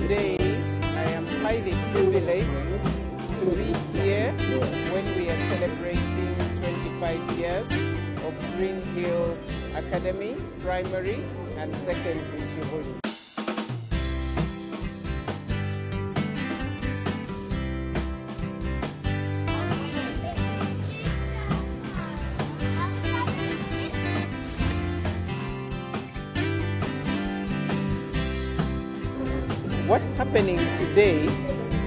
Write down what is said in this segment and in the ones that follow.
Today, I am highly privileged to be here when we are celebrating 25 years of Green Hill Academy, primary and secondary Jubilee. What's happening today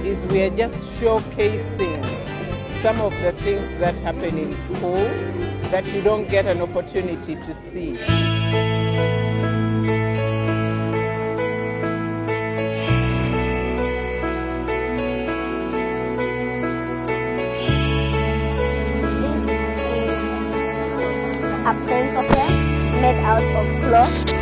is we are just showcasing some of the things that happen in school that you don't get an opportunity to see. This is a pencil pen made out of cloth.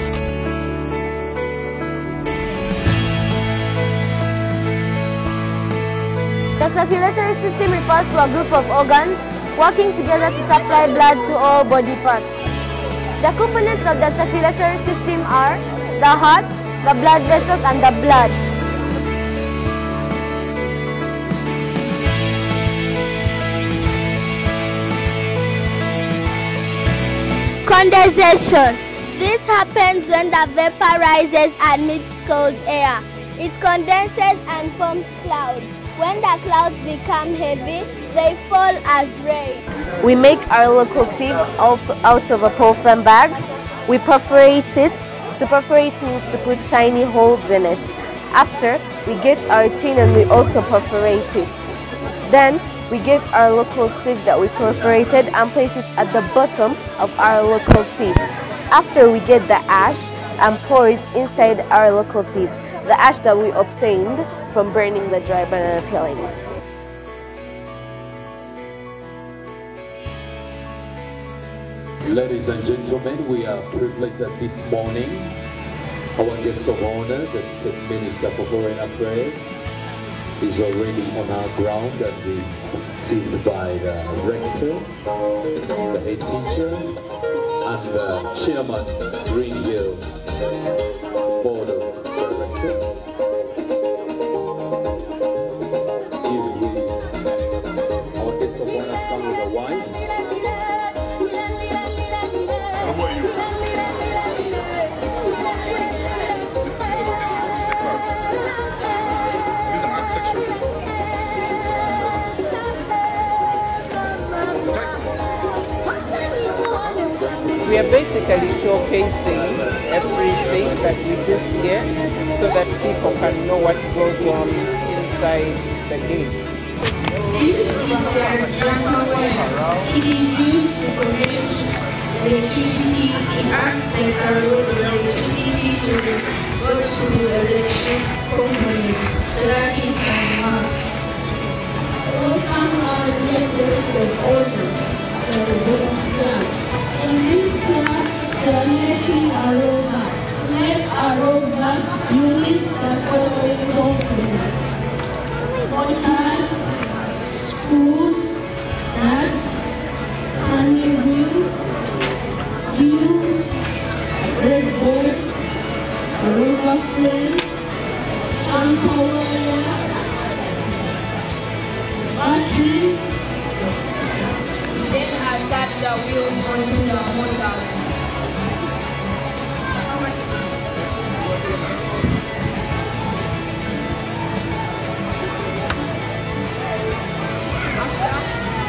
The circulatory system refers to a group of organs working together to supply blood to all body parts. The components of the circulatory system are the heart, the blood vessels, and the blood. Condensation. This happens when the vapor rises amidst cold air. It condenses and forms clouds. When the clouds become heavy, they fall as rain. We make our locomotive out of a polyethylene bag. We perforate it. To perforate means to put tiny holes in it. After, we get our tin and we also perforate it. Then, we get our locomotive that we perforated and place it at the bottom of our locomotive. After, we get the ash and pour it inside our locomotive. The ash that we obtained from burning the dry banana peelings. Ladies and gentlemen, we are privileged that this morning our guest of honor, the State Minister for Foreign Affairs, is already on our ground and is received by the rector, the head teacher, and the chairman, Green Hill Board of Directors. Our guest of honor has come with a wife. How are you? We are basically showcasing everything that we do here so that people can know what goes on inside the gate. This is a transformer. It is used to produce electricity. It acts like a road of electricity to the electric components, circuit and mark. We can get this from order. In this class, we are making a robot. To make a robot, you need the following components: motors, screws, nuts, turning wheel, wheels, breadboard, a rubber frame, anchor wire, battery. Then I attach the wheels onto the motors.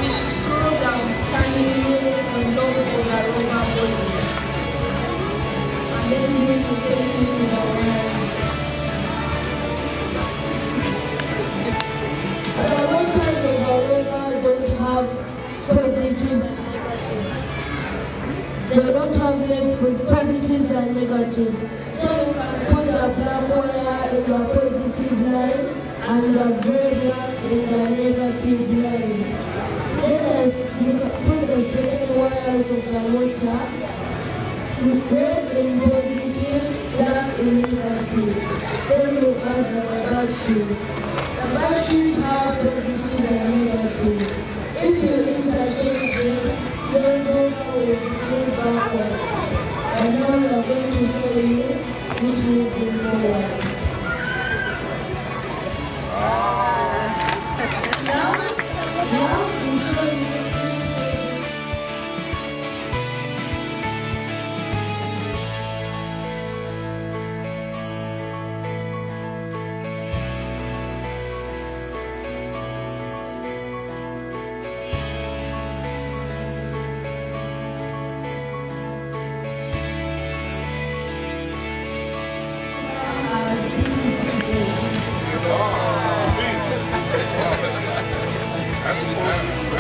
We screw down turning wheel on top of the rubber body. And then this will take me to the wire. The motors of the rubber don't have positives. They don't have positives and negatives. So you can put the black wire in the positive line and the red one in the negative line. Then you can put the second wires of the motor, red in positive, black in negative. Then you add the batteries. The batteries have positives and negatives. If you interchange them, then both will move backwards. And now we are going to show you which moves forward.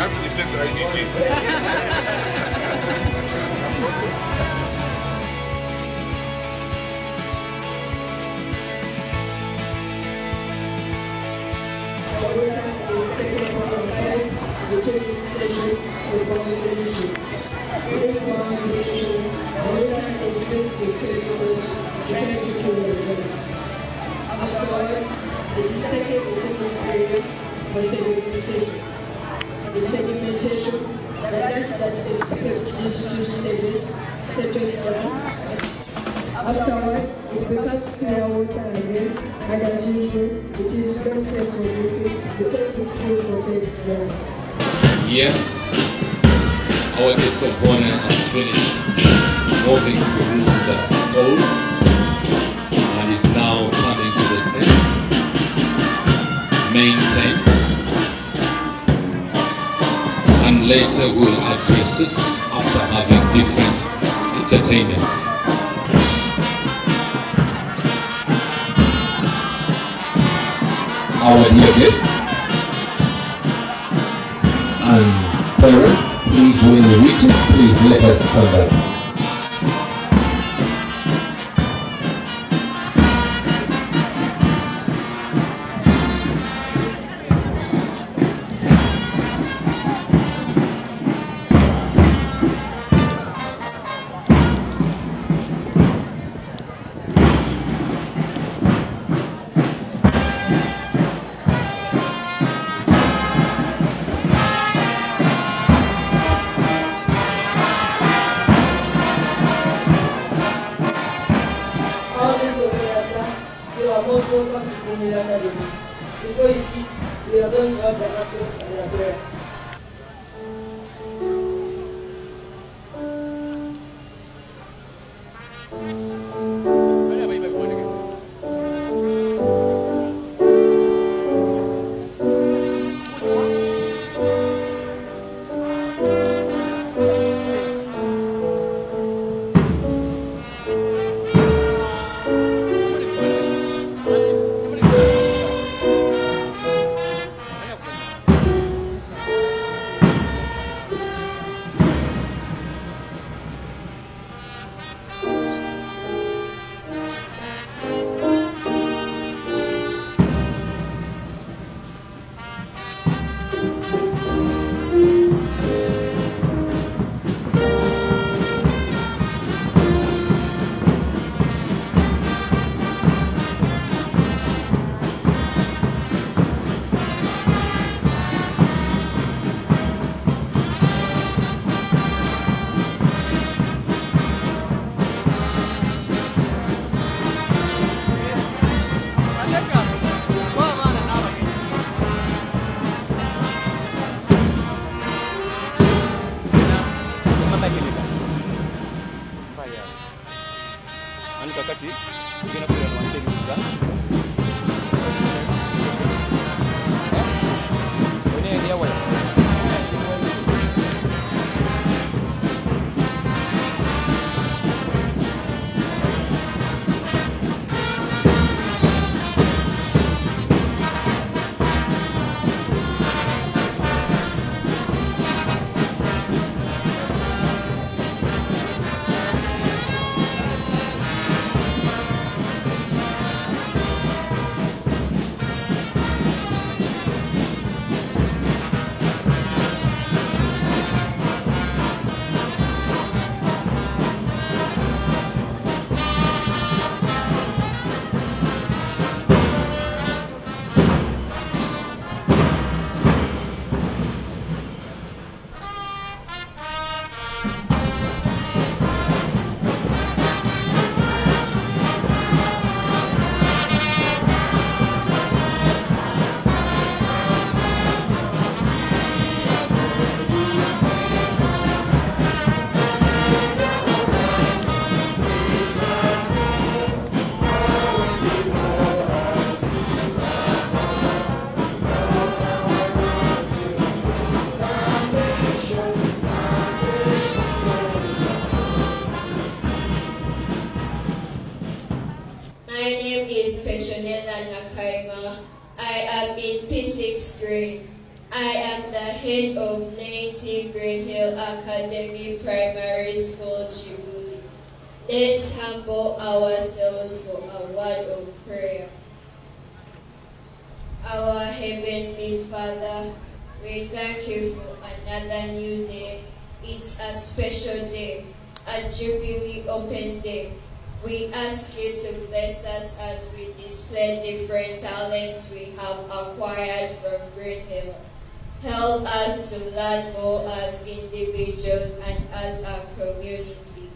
have to defend the changing station for communication. This communication, every time they speak to caregivers, trying to kill their voice. Afterwards, it is taken into this period for sedimentation. The sedimentation, the light that is taken to these two stages, settles down. Afterwards, it becomes clear water again, and as usual, it is not safe for drinking because it still contains germs. Yes, our guest of honor has finished moving through the stores and is now coming to the tents, main tent, and later will address us after having different entertainments. Our dear guests and parents, please, when you reach it, please let us stand up. Welcome to Bumila Academy. Before you sit, we are going to have the applause and the prayer. I am in P6 grade. I am the head of Native Green Hill Academy Primary School, Djibouti. Let's humble ourselves for a word of prayer. Our Heavenly Father, we thank you for another new day. It's a special day, a Jubilee Open Day. We ask you to bless us as we display different talents we have acquired from Green Hill. Help us to learn more as individuals and as a community.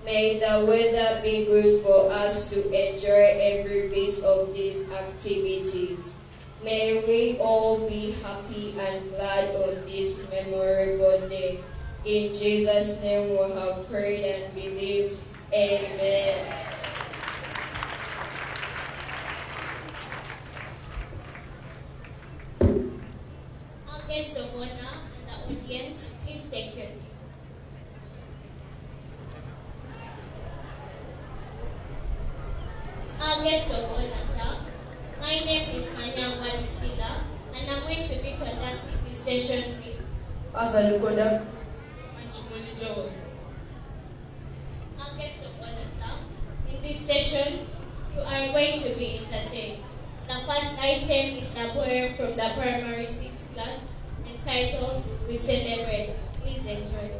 May the weather be good for us to enjoy every bit of these activities. May we all be happy and glad on this memorable day. In Jesus' name we have prayed and believed. Amen. Our guest of honor and the audience, please take your seat. Our guest of honor, sir. My name is Anyangwa Lucila, and I'm going to be conducting this session with our guest of honor, sir. In this session, you are going to be entertained. The first item is a poem from the primary 6th class entitled We Celebrate. Please enjoy.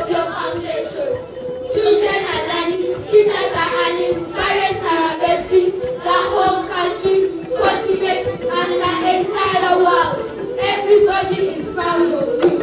of your foundation. Children are learning, teachers are earning, parents are harvesting, the whole country, continent, and the entire world. Everybody is proud of you.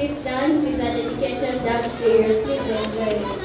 This dance is a dedication dance to you. Please enjoy it.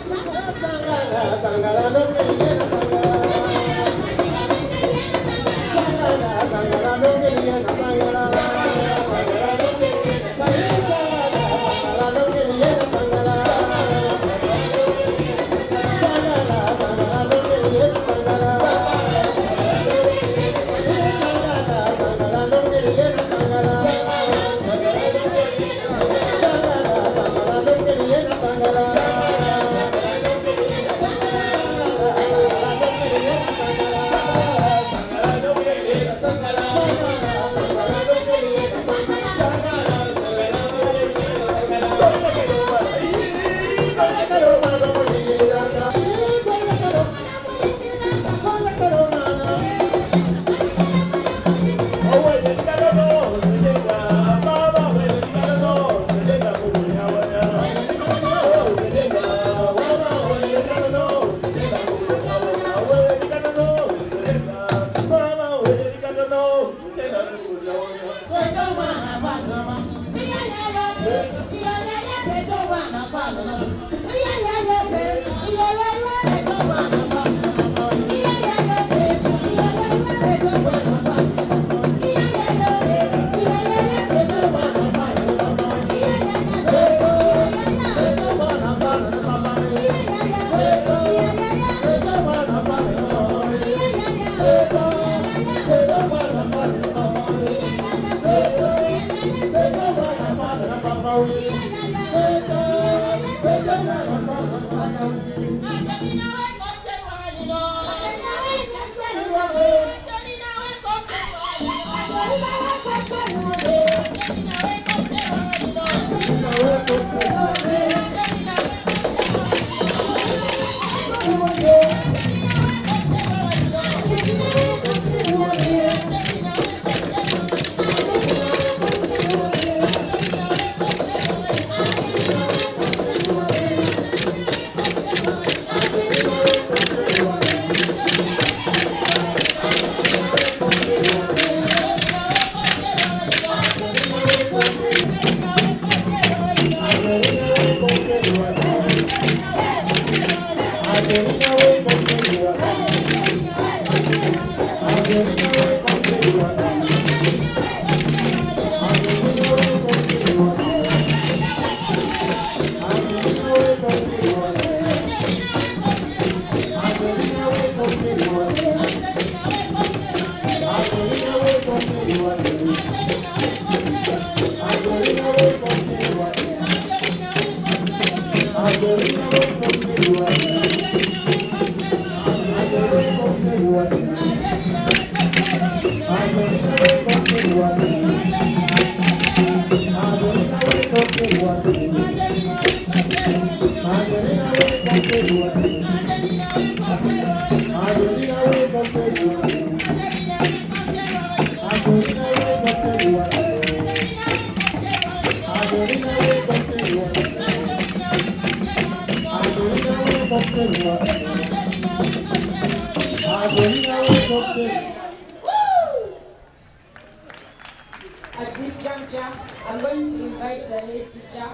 At this juncture, I'm going to invite the head teacher,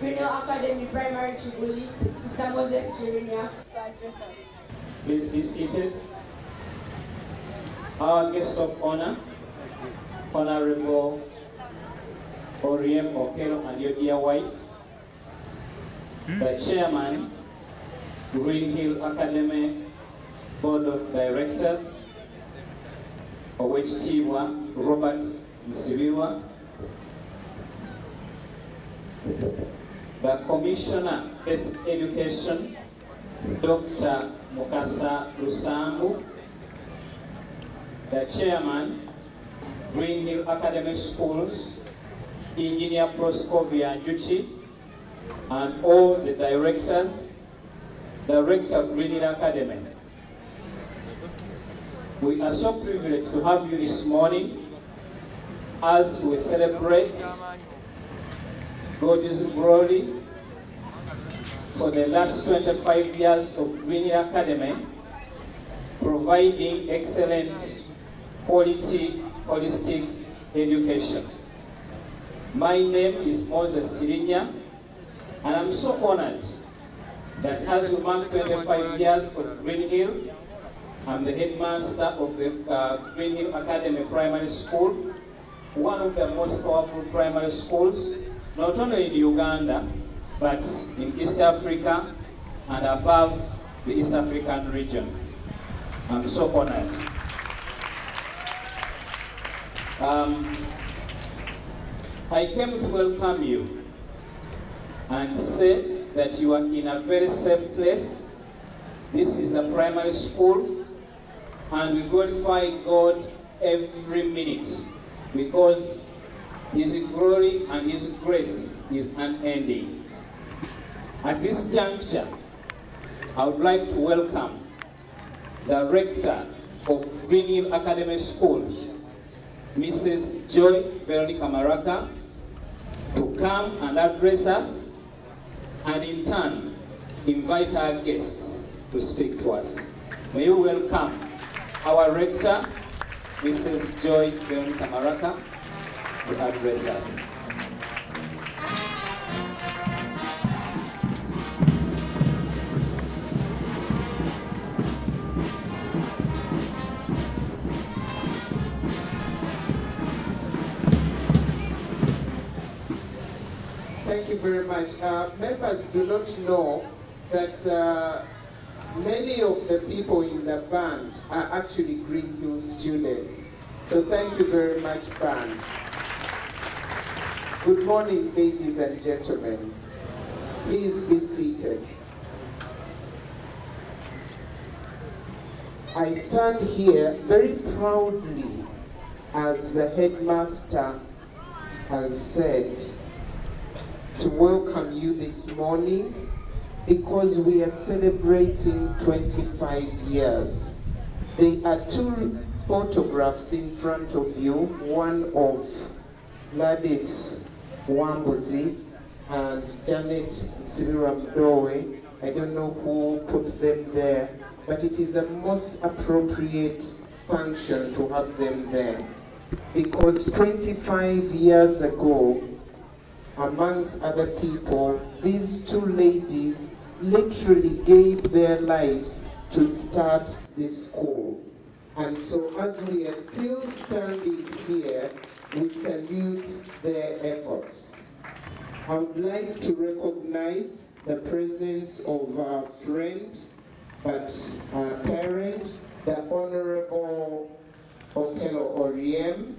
Green Hill Academy Primary Chibuli, Mr. Moses Chirinia, to address us. Please be seated. Our guest of honor, Honorable Oriem Okelo and your dear wife, the chairman, Green Hill Academy Board of Directors, Owechitiibwa Robert Nsibirwa, the Commissioner of Education, Dr. Mukasa Lusambu, the chairman, Green Hill Academy Schools, Engineer Proscovia Njuchi, and all the directors, Director of Green Hill Academy. We are so privileged to have you this morning as we celebrate God's glory for the last 25 years of Green Hill Academy, providing excellent quality holistic education. My name is Moses Chirinya, and I'm so honored that as we mark 25 years of Green Hill, I'm the headmaster of the Green Hill Academy Primary School, one of the most powerful primary schools, not only in Uganda, but in East Africa and above the East African region. I'm so honored. I came to welcome you and say that you are in a very safe place. This is the primary school, and we glorify God every minute because His glory and His grace is unending. At this juncture, I would like to welcome the rector of Green Hill Academy Schools, Mrs. Joy Veronica Maraka, to come and address us, and in turn, invite our guests to speak to us. May you welcome our rector, Mrs. Joy Veronica Maraka, to address us. Thank you very much. Members do not know that many of the people in the band are actually Green Hill students. So thank you very much, band. Good morning, ladies and gentlemen. Please be seated. I stand here very proudly, as the headmaster has said, to welcome you this morning because we are celebrating 25 years. There are two photographs in front of you, one of Gladys Wambuzi and Janet Siramdowe. I don't know who put them there, but it is the most appropriate function to have them there because 25 years ago, amongst other people, these two ladies literally gave their lives to start this school. And so as we are still standing here, we salute their efforts. I would like to recognize the presence of our friend, but our parent, the Honorable Okello Oriem,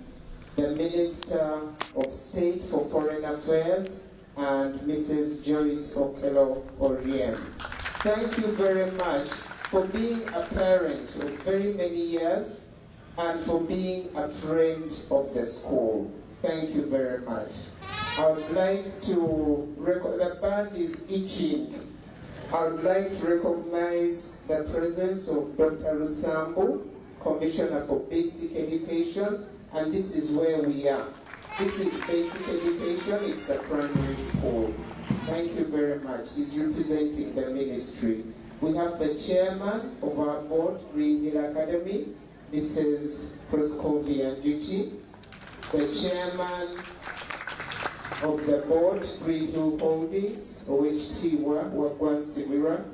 the Minister of State for Foreign Affairs, and Mrs. Joyce Okello Oriem. Thank you very much for being a parent of very many years and for being a friend of the school. Thank you very much. I would like to the band is itching. I would like to recognize the presence of Dr. Lusambu, Commissioner for Basic Education, and this is where we are. This is basic education, it's a primary school. Thank you very much. He's representing the ministry. We have the chairman of our board, Green Hill Academy, Mrs. Proskovia Njuchi, the chairman of the board, Green Hill Holdings, OHTWA, Wagwan Sibira,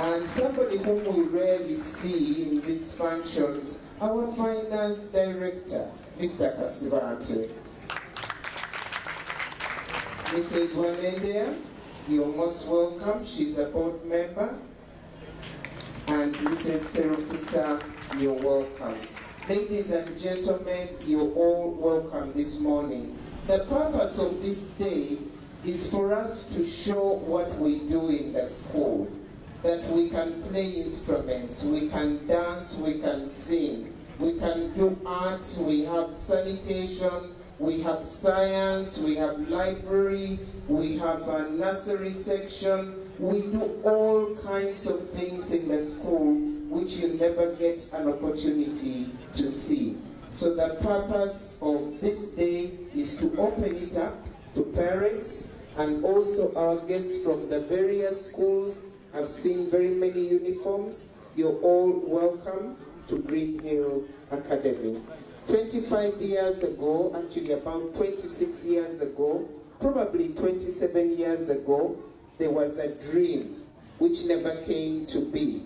and somebody whom we rarely see in these functions, our finance director, Mr. Kasivante. Mrs. Wanendea, you're most welcome. She's a board member. And Mrs. Serofisa, you're welcome. Ladies and gentlemen, you're all welcome this morning. The purpose of this day is for us to show what we do in the school. That we can play instruments, we can dance, we can sing, we can do art, we have sanitation, we have science, we have library, we have a nursery section. We do all kinds of things in the school which you never get an opportunity to see. So the purpose of this day is to open it up to parents and also our guests from the various schools. I've seen very many uniforms. You're all welcome to Green Hill Academy. 25 years ago, actually about 26 years ago, probably 27 years ago, there was a dream which never came to be.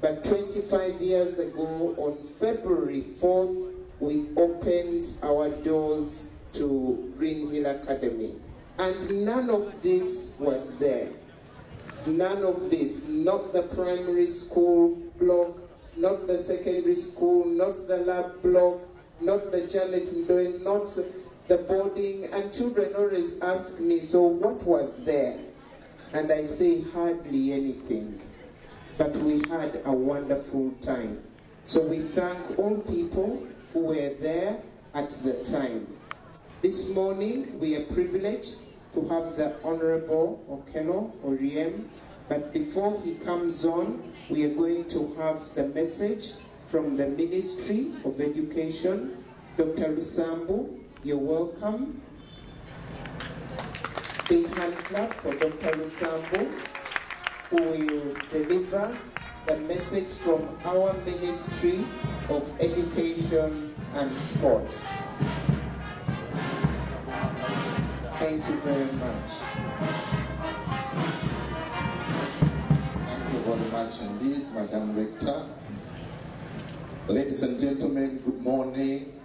But 25 years ago, on February 4th, we opened our doors to Green Hill Academy. And none of this was there. None of this, not the primary school block, not the secondary school, not the lab block, not the Janet Mdoe, not the boarding. And children always ask me, so what was there? And I say, hardly anything. But we had a wonderful time. So we thank all people who were there at the time. This morning, we are privileged to have the Honorable Okello Oriem. But before he comes on, we are going to have the message from the Ministry of Education. Dr. Lusambu, you're welcome. Big hand clap for Dr. Lusambu, who will deliver the message from our Ministry of Education and Sports. Thank you very much. Thank you very much indeed, Madam Rector. Ladies and gentlemen, good morning.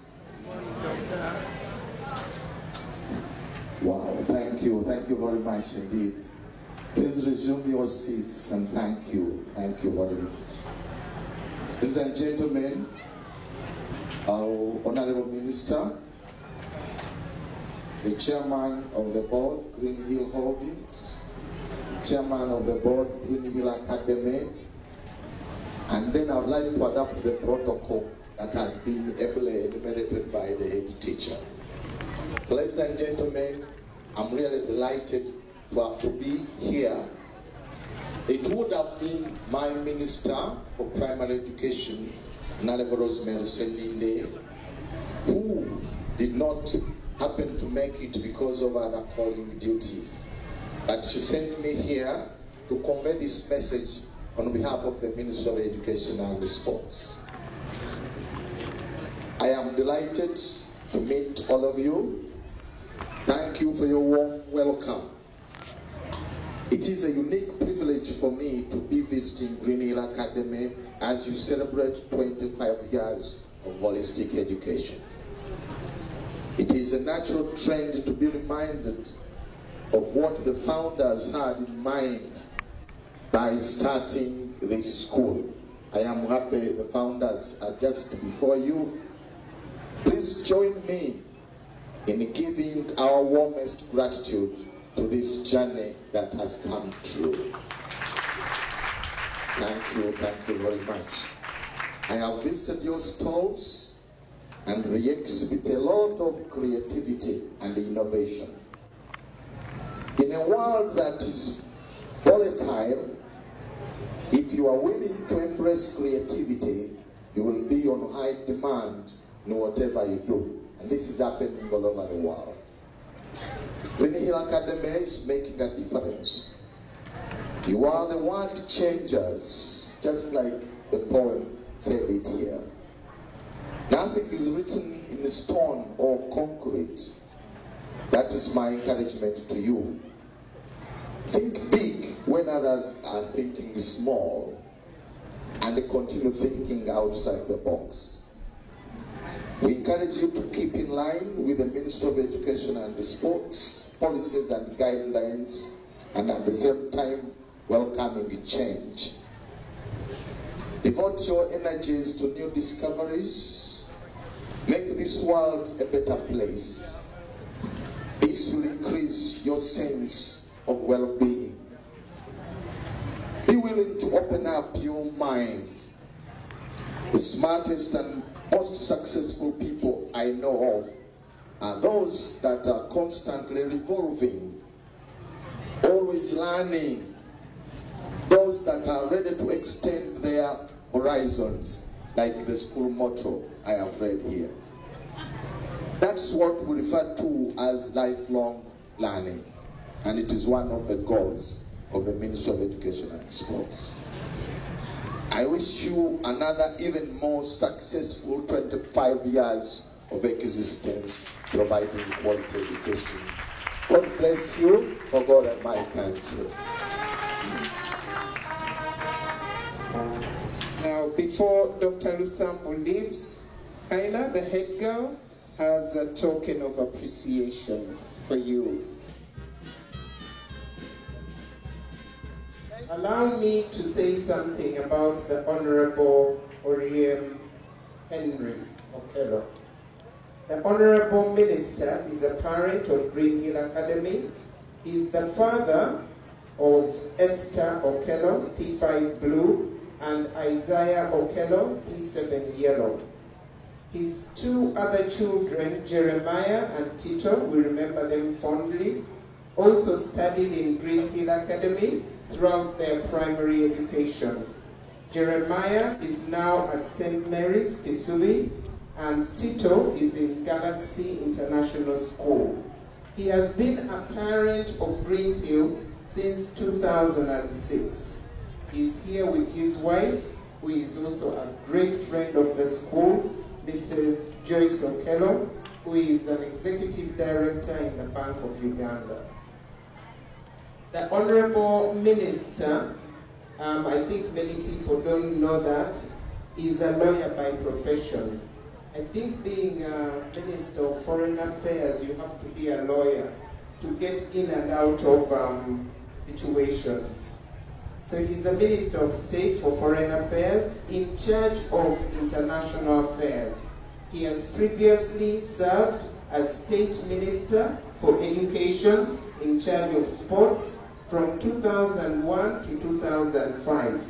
Wow, thank you very much indeed. Please resume your seats and thank you very much. Ladies and gentlemen, our Honorable Minister, the Chairman of the Board, Green Hill Holdings, Chairman of the Board, Green Hill Academy, and then I would like to adopt the protocol that has been ably enumerated by the head teacher. Ladies and gentlemen, I'm really delighted to be here. It would have been my Minister for Primary Education, Honorable Rosemary Seninde, who did not happen to make it because of other calling duties. But she sent me here to convey this message on behalf of the Ministry of Education and Sports. I am delighted to meet all of you. Thank you for your warm welcome. It is a unique privilege for me to be visiting Green Hill Academy as you celebrate 25 years of holistic education. It is a natural trend to be reminded of what the founders had in mind by starting this school. I am happy the founders are just before you. Please join me in giving our warmest gratitude to this journey that has come true. Thank you very much. I have visited your stalls and they exhibit a lot of creativity and innovation. In a world that is volatile, if you are willing to embrace creativity, you will be on high demand in whatever you do. And this is happening all over the world. Green Hill Academy is making a difference. You are the world changers, just like the poem said it here. Nothing is written in stone or concrete. That is my encouragement to you. Think big when others are thinking small, and continue thinking outside the box. We encourage you to keep in line with the Ministry of Education and Sports policies and guidelines, and at the same time welcoming change. Devote your energies to new discoveries. Make this world a better place. This will increase your sense of well-being. Be willing to open up your mind. The smartest and most successful people I know of are those that are constantly revolving, always learning, those that are ready to extend their horizons, like the school motto I have read here. That's what we refer to as lifelong learning, and it is one of the goals of the Ministry of Education and Sports. I wish you another even more successful 25 years of existence, providing quality education. God bless you for God and my country. Now, before Dr. Lusambo leaves, Kaila, the head girl, has a token of appreciation for you. Allow me to say something about the Honorable Oriem Henry Okello. The Honorable Minister is a parent of Green Hill Academy. He is the father of Esther Okello, P5 Blue, and Isaiah Okello, P7 Yellow. His two other children, Jeremiah and Tito, we remember them fondly, also studied in Green Hill Academy throughout their primary education. Jeremiah is now at St. Mary's, Kisubi, and Tito is in Galaxy International School. He has been a parent of Green Hill since 2006. He's here with his wife, who is also a great friend of the school, Mrs. Joyce Okello, who is an executive director in the Bank of Uganda. The Honorable Minister, I think many people don't know that, is a lawyer by profession. I think being a Minister of Foreign Affairs, you have to be a lawyer to get in and out of situations. So he's the Minister of State for Foreign Affairs in charge of international affairs. He has previously served as State Minister for Education in charge of sports from 2001 to 2005.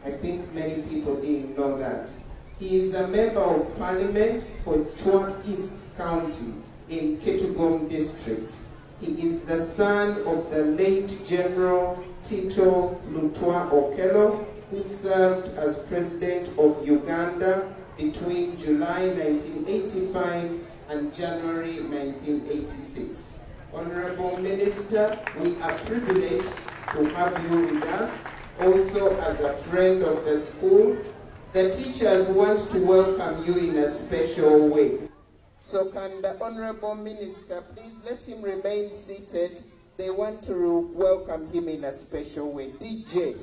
I think many people didn't know that. He is a member of Parliament for Chua East County in Ketugum District. He is the son of the late General Tito Lutwa Okello, who served as President of Uganda between July 1985 and January 1986. Honorable Minister, we are privileged to have you with us, also as a friend of the school. The teachers want to welcome you in a special way. So can the Honorable Minister please let him remain seated? They want to welcome him in a special way. DJ.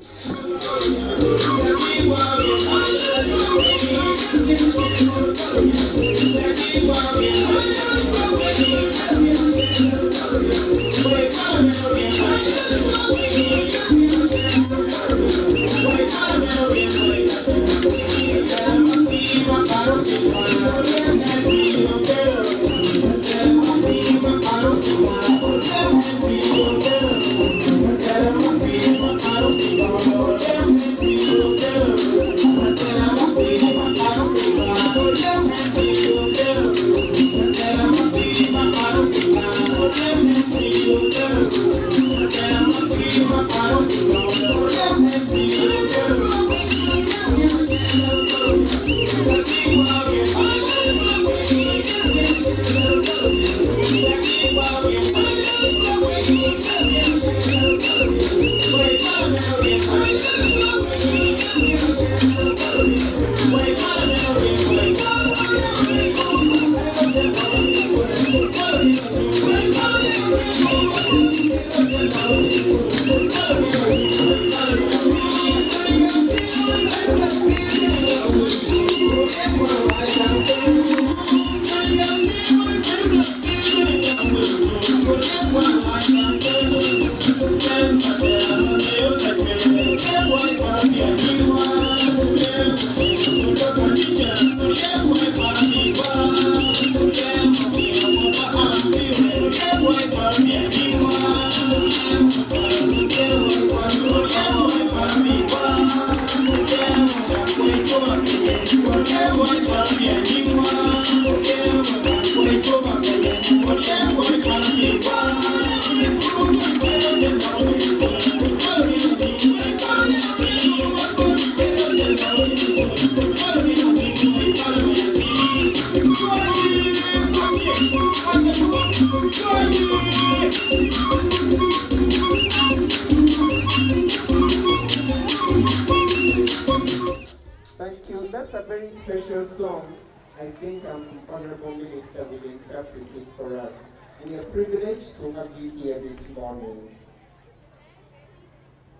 Thank you. That's a very special song. I think Honorable Minister will interpret it for us. We are privileged to have you here this morning.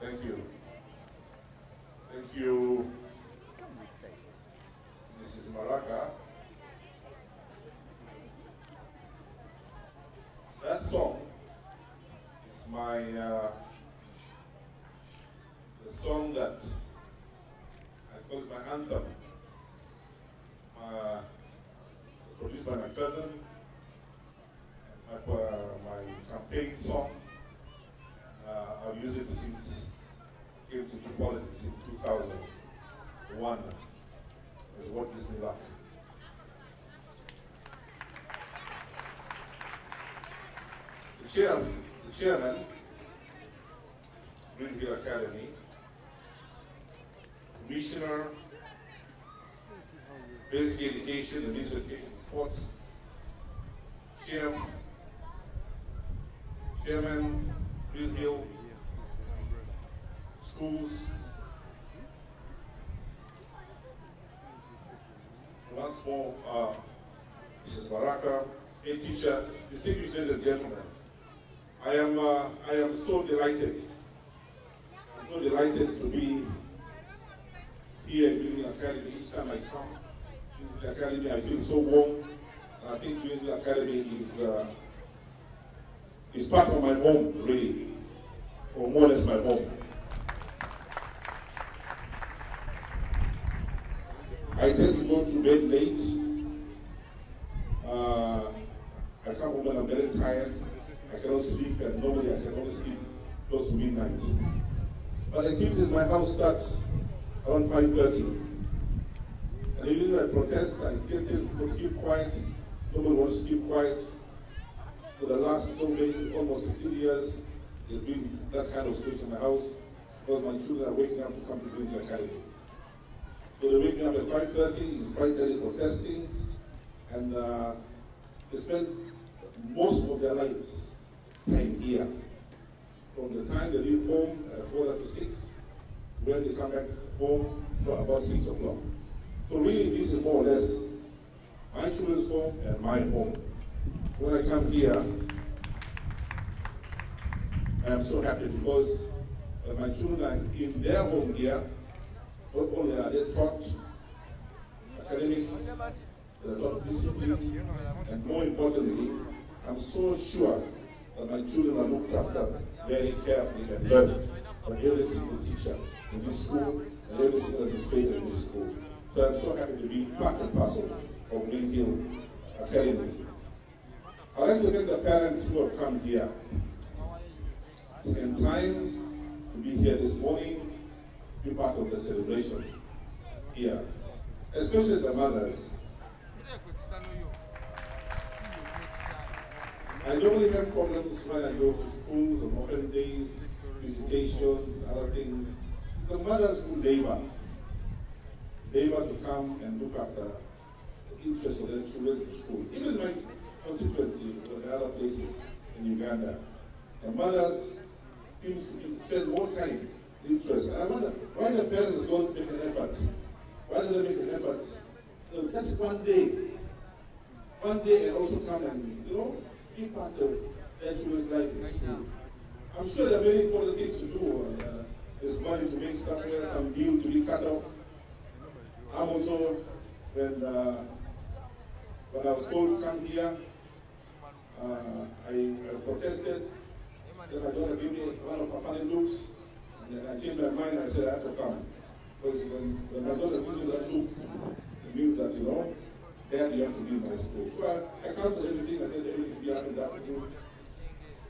Thank you. Thank you, Mrs. Maraka. That song is my the song that I call it my anthem. Produced by my cousin, and my campaign song. I've used it since I came to do politics in 2001. It's what gives me luck. The chairman, Green Hill Academy, commissioner, basic education and music education and sports, chairman, Green Hill schools, once more, Mrs. Maraka, a teacher, distinguished ladies and gentlemen. I am so delighted. I'm so delighted to be here in Green Hill Academy. Each time I come to the Academy, I feel so warm. And I think Green Hill Academy is part of my home, really, or more or less my home. I tend to go to bed late. I come home when I'm very tired. I cannot sleep, and normally I can only sleep close to midnight. But the gift is my house starts around 5:30. And even if I protest, I get people to keep quiet. Nobody wants to keep quiet. For the last so many, almost 16 years, there's been that kind of situation in my house because my children are waking up to come to Green Hill Academy. So they wake me up at 5:30, it's 5:30 protesting, and they spend most of their lives time here. From the time they leave home at 5:45, when they come back home about 6 o'clock. So really this is more or less my children's home and my home. When I come here, I am so happy because my children are in their home here. Not only are they taught academics, they are taught discipline, and more importantly, I'm so sure that my children are looked after very carefully and well by every single teacher in this school and every single administrator in this school. So I'm so happy to be part and parcel of Green Hill Academy. I'd like to thank the parents who have come here, taken time to be here this morning, be part of the celebration here, especially the mothers. I normally have problems when I go to schools on open days, visitations, other things. The mothers who labor to come and look after the interests of their children in school. Even in my constituency or the other places in Uganda, the mothers seem to spend more time interest. And I wonder why the parents don't make an effort. Why do they make an effort? Just one day and also come and, be part of their children's life in school. I'm sure there are many important things to do. And, there's money to make somewhere, some deal to be cut off. I'm also, when I was told to come here, I protested. Then my daughter gave me one of her funny looks. And then I changed my mind, I said I have to come. Because when my daughter gives me that look, it means that, Dad, you have to be in my school. So I canceled everything, I said everything you have to do.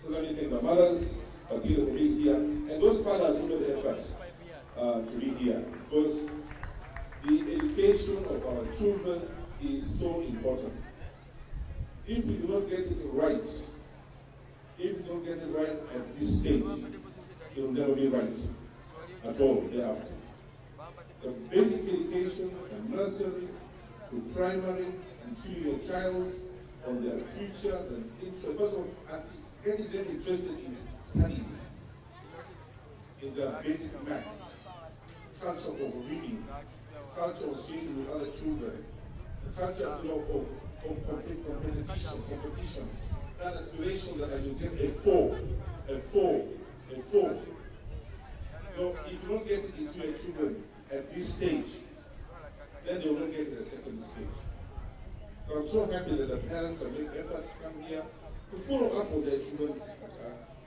So let me thank my mothers, particularly for being here, and those fathers who made the effort to be here. Because the education of our children is so important. If we do not get it right, at this stage, it will never be right at all thereafter. The basic education from nursery to primary and treating your child on their future and interest, first of all, and getting them interested in studies, in their basic maths, culture of reading, culture of sharing with other children, a culture of competition, that aspiration that I should get a 4. So if you don't get it into your children at this stage, then they will not get it at the second stage. So I'm so happy that the parents are making efforts to come here to follow up on their children's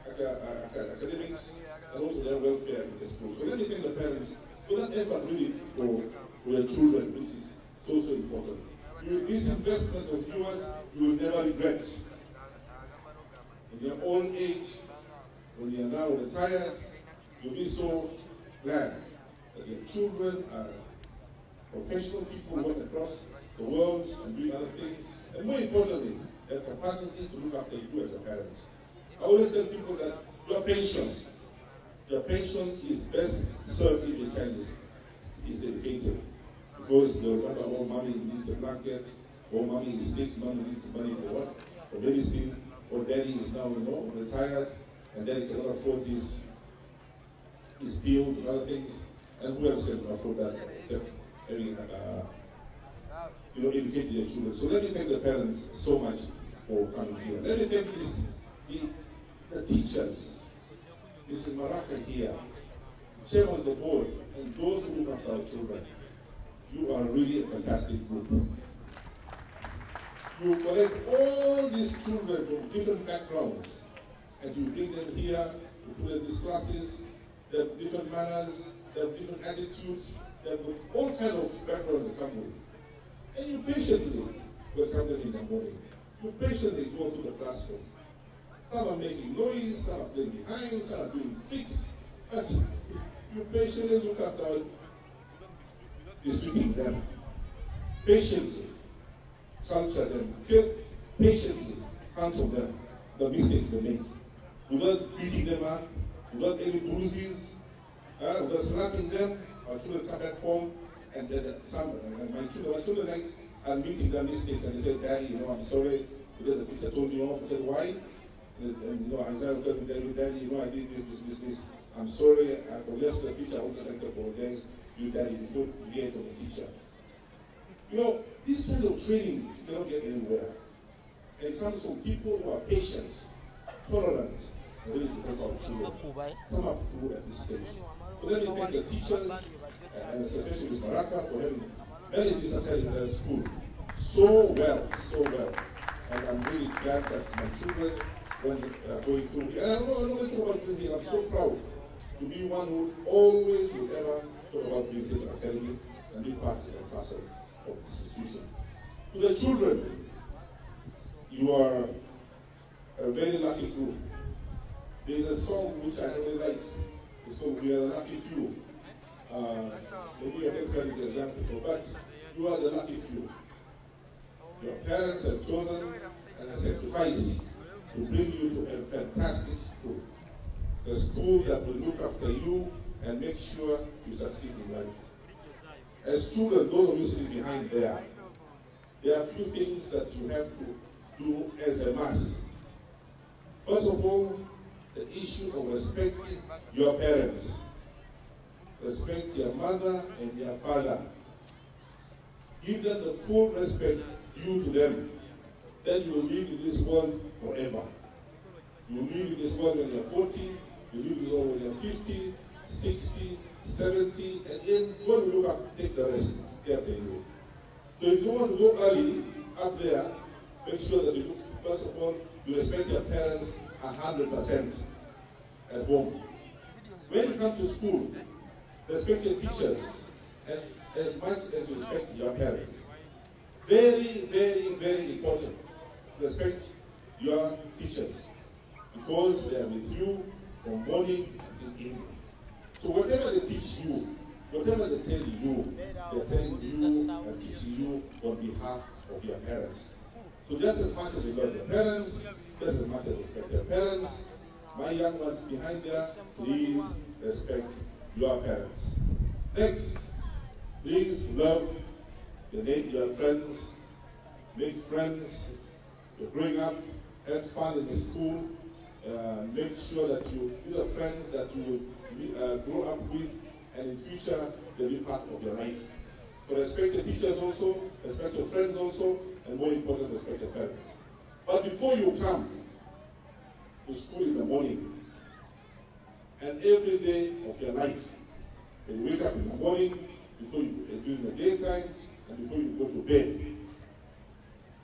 academics and also their welfare in the school. So let me thank the parents for that effort really for their children, which is so important. This investment of yours, you will never regret. In your old age, when you are now retired, you'll be so glad that your children are professional people who work across the world and doing other things, and more importantly, their capacity to look after you as a parent. I always tell people that your pension is best served if your child is educated. Because you remember, oh, mommy needs a blanket, oh, mommy is sick, mommy needs money for what? For medicine, or daddy is now, retired, and daddy cannot afford his bills and other things. And who else can afford that except having, educating their children? So let me thank the parents so much for coming here. Let me thank the teachers, Mrs. Maraka here, the chairman of the board, and those who look after our children. You are really a fantastic group. You collect all these children from different backgrounds, and you bring them here, you put them in these classes. They have different manners, they have different attitudes, they have all kinds of backgrounds that come with. And you patiently welcome them in the morning. You patiently go to the classroom. Some are making noise, some are playing behind, some are doing tricks, but you patiently look after restricting them, patiently culture them, patiently counsel them the mistakes they make, without beating them up, without any bruises, without slapping them. Our children come back home, and then my children are meeting their mistakes, and they say, Daddy, I'm sorry, because the teacher told me off. I said, why? And Isaiah told me, Daddy, I did this. I'm sorry, I progressed to the teacher, I won't like to apologize. You, Daddy, before we hear from the teacher. This kind of training you cannot get anywhere. It comes from people who are patient, tolerant, and ready to help our children come up through at this stage. So let me thank the teachers, and especially Ms. Maraka, for having managed this academy in their school so well. And I'm really glad that my children, when they are going through, and I'm not talking about Greenhill, I'm so proud to be one who always will ever talk about Greenhill Academy and be part and parcel of this institution. To the children, you are a very lucky group. There is a song which I really like. It's called We Are the Lucky Few. Maybe I can't tell you the example, but you are the lucky few. Your parents have chosen and have sacrificed to bring you to a fantastic school. A school that will look after you and make sure you succeed in life. As children, those of you sitting behind there are a few things that you have to do as a must. First of all, the issue of respecting your parents. Respect your mother and your father. Give them the full respect due to them. Then you will live in this world forever. You will live in this world when you're 40, you live in this world when you're 50, 60, 70, and then God will look after, take the rest after you. So if you want to go early up there, make sure that you, first of all, you respect your parents 100% at home. When you come to school, respect your teachers and as much as you respect your parents. Very, very, very important. Respect your teachers because they are with you from morning until evening. So whatever they teach you, whatever they tell you, they are telling you and teaching you on behalf of your parents. So just as much as you love your parents, just as much as you respect your parents, my young ones behind there, please respect your parents. Next, please love your friends, make friends, you're growing up, have fun in the school, make sure that these are friends that you will grow up with, and in future they'll be part of your life. So respect your teachers also, respect your friends also, and more important, respect your parents. But before you come to school in the morning, and every day of your life, when you wake up in the morning, before you during the daytime, and before you go to bed,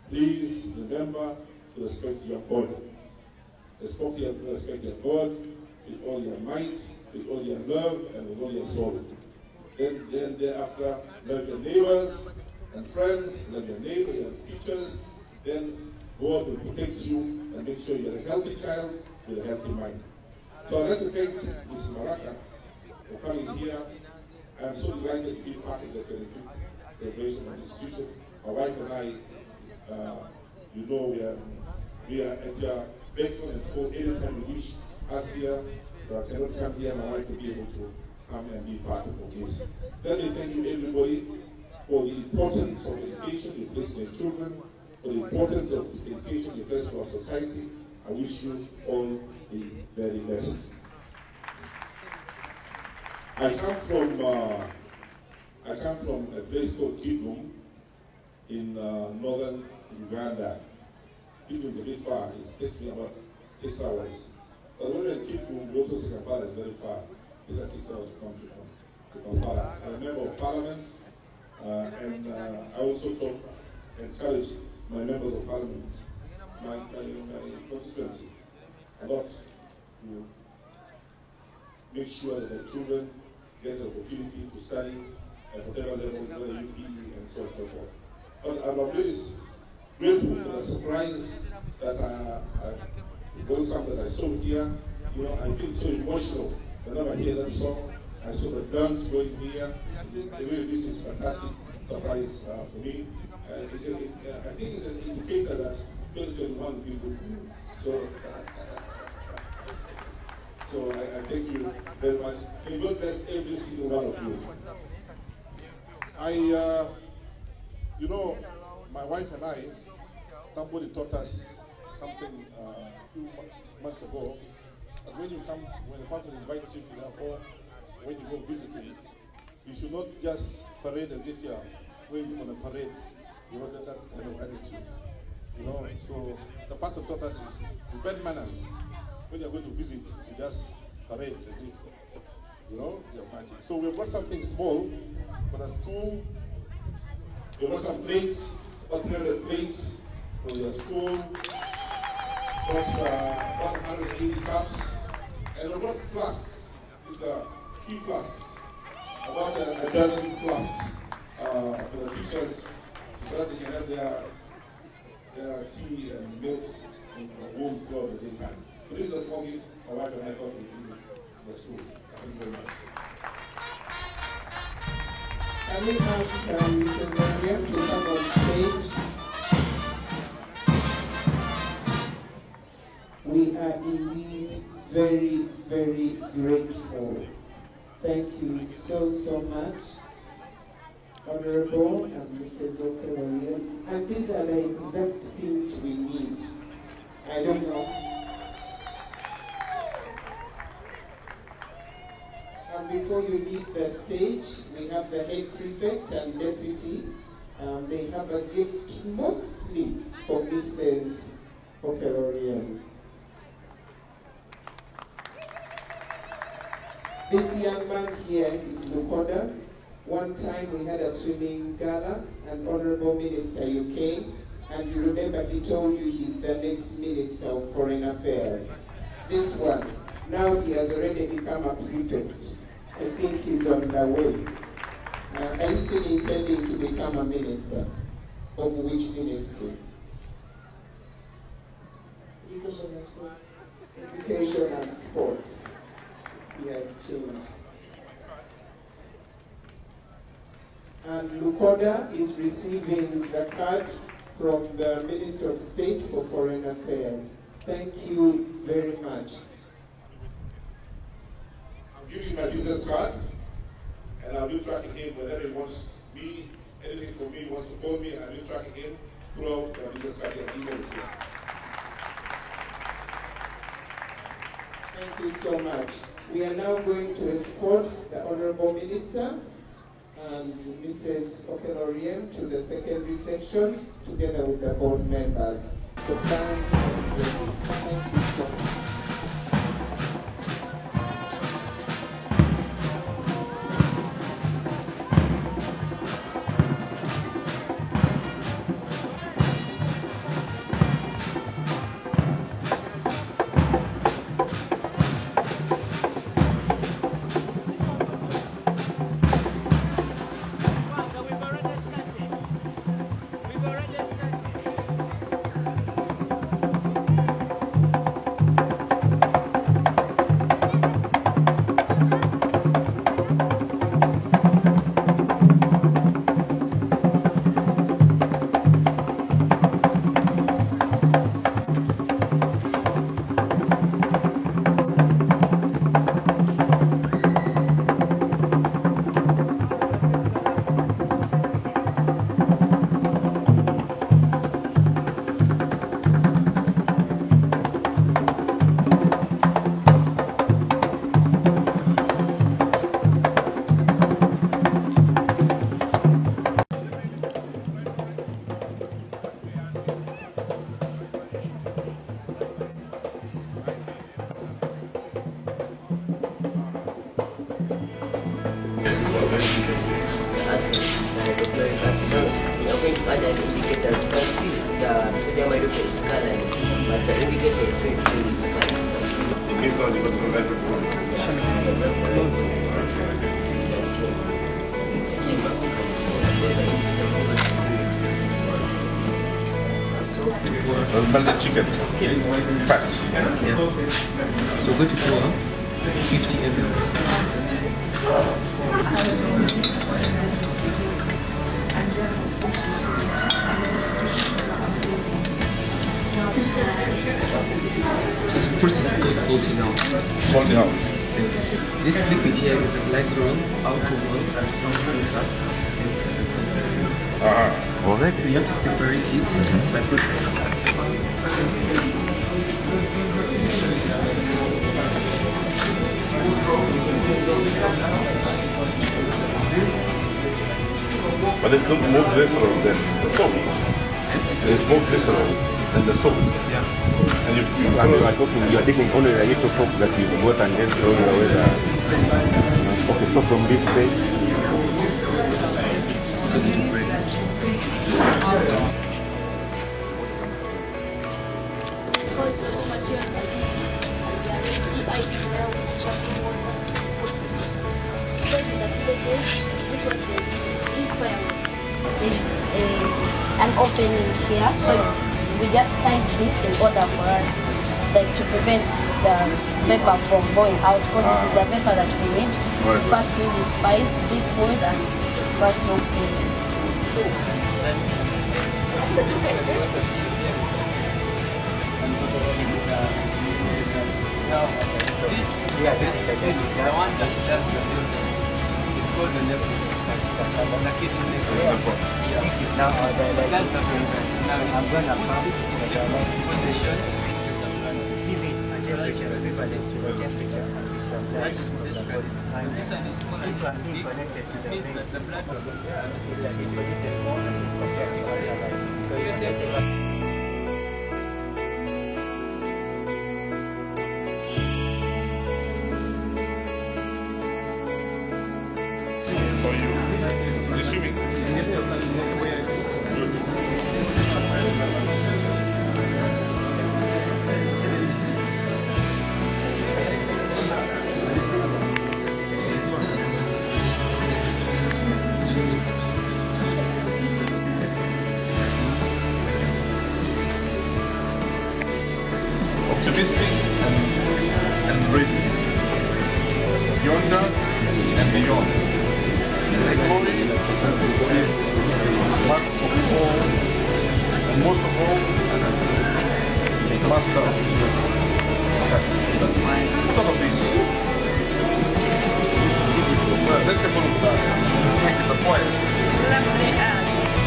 please remember to respect your God. Respect your God with all your might, with all your love, and with all your soul. Then thereafter, love your neighbors and friends, love your neighbors, your teachers. Then God will protect you and make sure you're a healthy child with a healthy mind. So I'd like to thank Ms. Maraka for coming here. I'm so delighted to be part of the 25th celebration of the institution. My wife and I, you know, we are at your beck and call anytime you wish us here. But I cannot come here, my wife will be able to come and be part of this. Let me thank you everybody for the importance of education you place in your children, for the importance of education you place for our society. I wish you all the very best. I come from a place called Kidum in northern Uganda. Kidum is very far. It takes me about 6 hours. But when in Kidum, we also see Kampala is very far. It's like 6 hours to come to Kampala. I'm a member of parliament, and I also talk, encourage my members of parliament, my constituency, a lot to make sure that the children get the opportunity to study at whatever level, whether UPE and so on and so forth. But I'm always grateful for the surprise that welcome that I saw here. You know, I feel so emotional whenever I hear that song. I saw the dance going here. Really, this is fantastic surprise for me. I think it's an indicator that 2021 will be good for me. So I thank you very much. May God bless every single one of you. You know, my wife and I, somebody taught us something a few months ago, that when a person invites you to their home, when you go visiting, you should not just parade as if you're going on a parade. You know, that kind of attitude. You know, so the pastor taught us is bad manners. When you're going to visit, you just parade as if, you know, you're marching. So we brought something small for the school. We brought some plates, about 300 plates for your school. Brought 180 cups. And we brought flasks. These are tea flasks. About a dozen flasks for the teachers, so that they can have their tea and milk in warm throughout the daytime. But this is a small gift my wife and I thought we did for the school. Thank you very much. Can we ask Mrs. Orion to come on stage? We are indeed very, very grateful. Thank you so much, Honorable and Mrs. Okelorian. And these are the exact things we need. I don't know. And before you leave the stage, we have the head prefect and deputy. They have a gift mostly for Mrs. Okelorian. This young man here is Lukoda. One time we had a swimming gala, and Honorable Minister, you came, and you remember he told you he's the next Minister of Foreign Affairs. This one, now he has already become a prefect. I think he's on the way. Are you still intending to become a minister? Of which ministry? Education and sports. Education and sports. He has changed. And Lukoda is receiving the card from the Minister of State for Foreign Affairs. Thank you very much. I'll give you my business card, and I'll be tracking him whenever he wants me, anything from me, he wants to call me, and I'll be tracking him throughout the business card and emails here. Thank you so much. We are now going to escort the Honorable Minister and Mrs. Okelorian to the secondary section together with the board members. So band, thank you so much. Melted chicken. Fat. Yeah. So go to flour, 50 ml. This process is called salting out. Salting out. This liquid here is a glycerol, alcohol, and some water. Alright. So you have to separate it by processing. But there's no more glycerol than the soap. There's more glycerol than the soap. Yeah. And you are taking only a little soap that you bought and then throw away the... Okay, so from this stage... An opening here, so we just tied this in order for us, like to prevent the vapor from going out, because it is the vapor that we need. Pass through this pipe, big hole, and pass through minutes. This is the one that does the filter. It's called the level. The kidney level. This is now that's the filter. Now I'm going to pump its position. Give it a temperature equivalent to the temperature. So that is this one. This one is smaller. This one is connected to the vein. The blood is this is more than so you take optimistic and brave. Yonder and beyond. The glory is part of all, and most of all, master of the What of this? Well, let's take one of that. The point.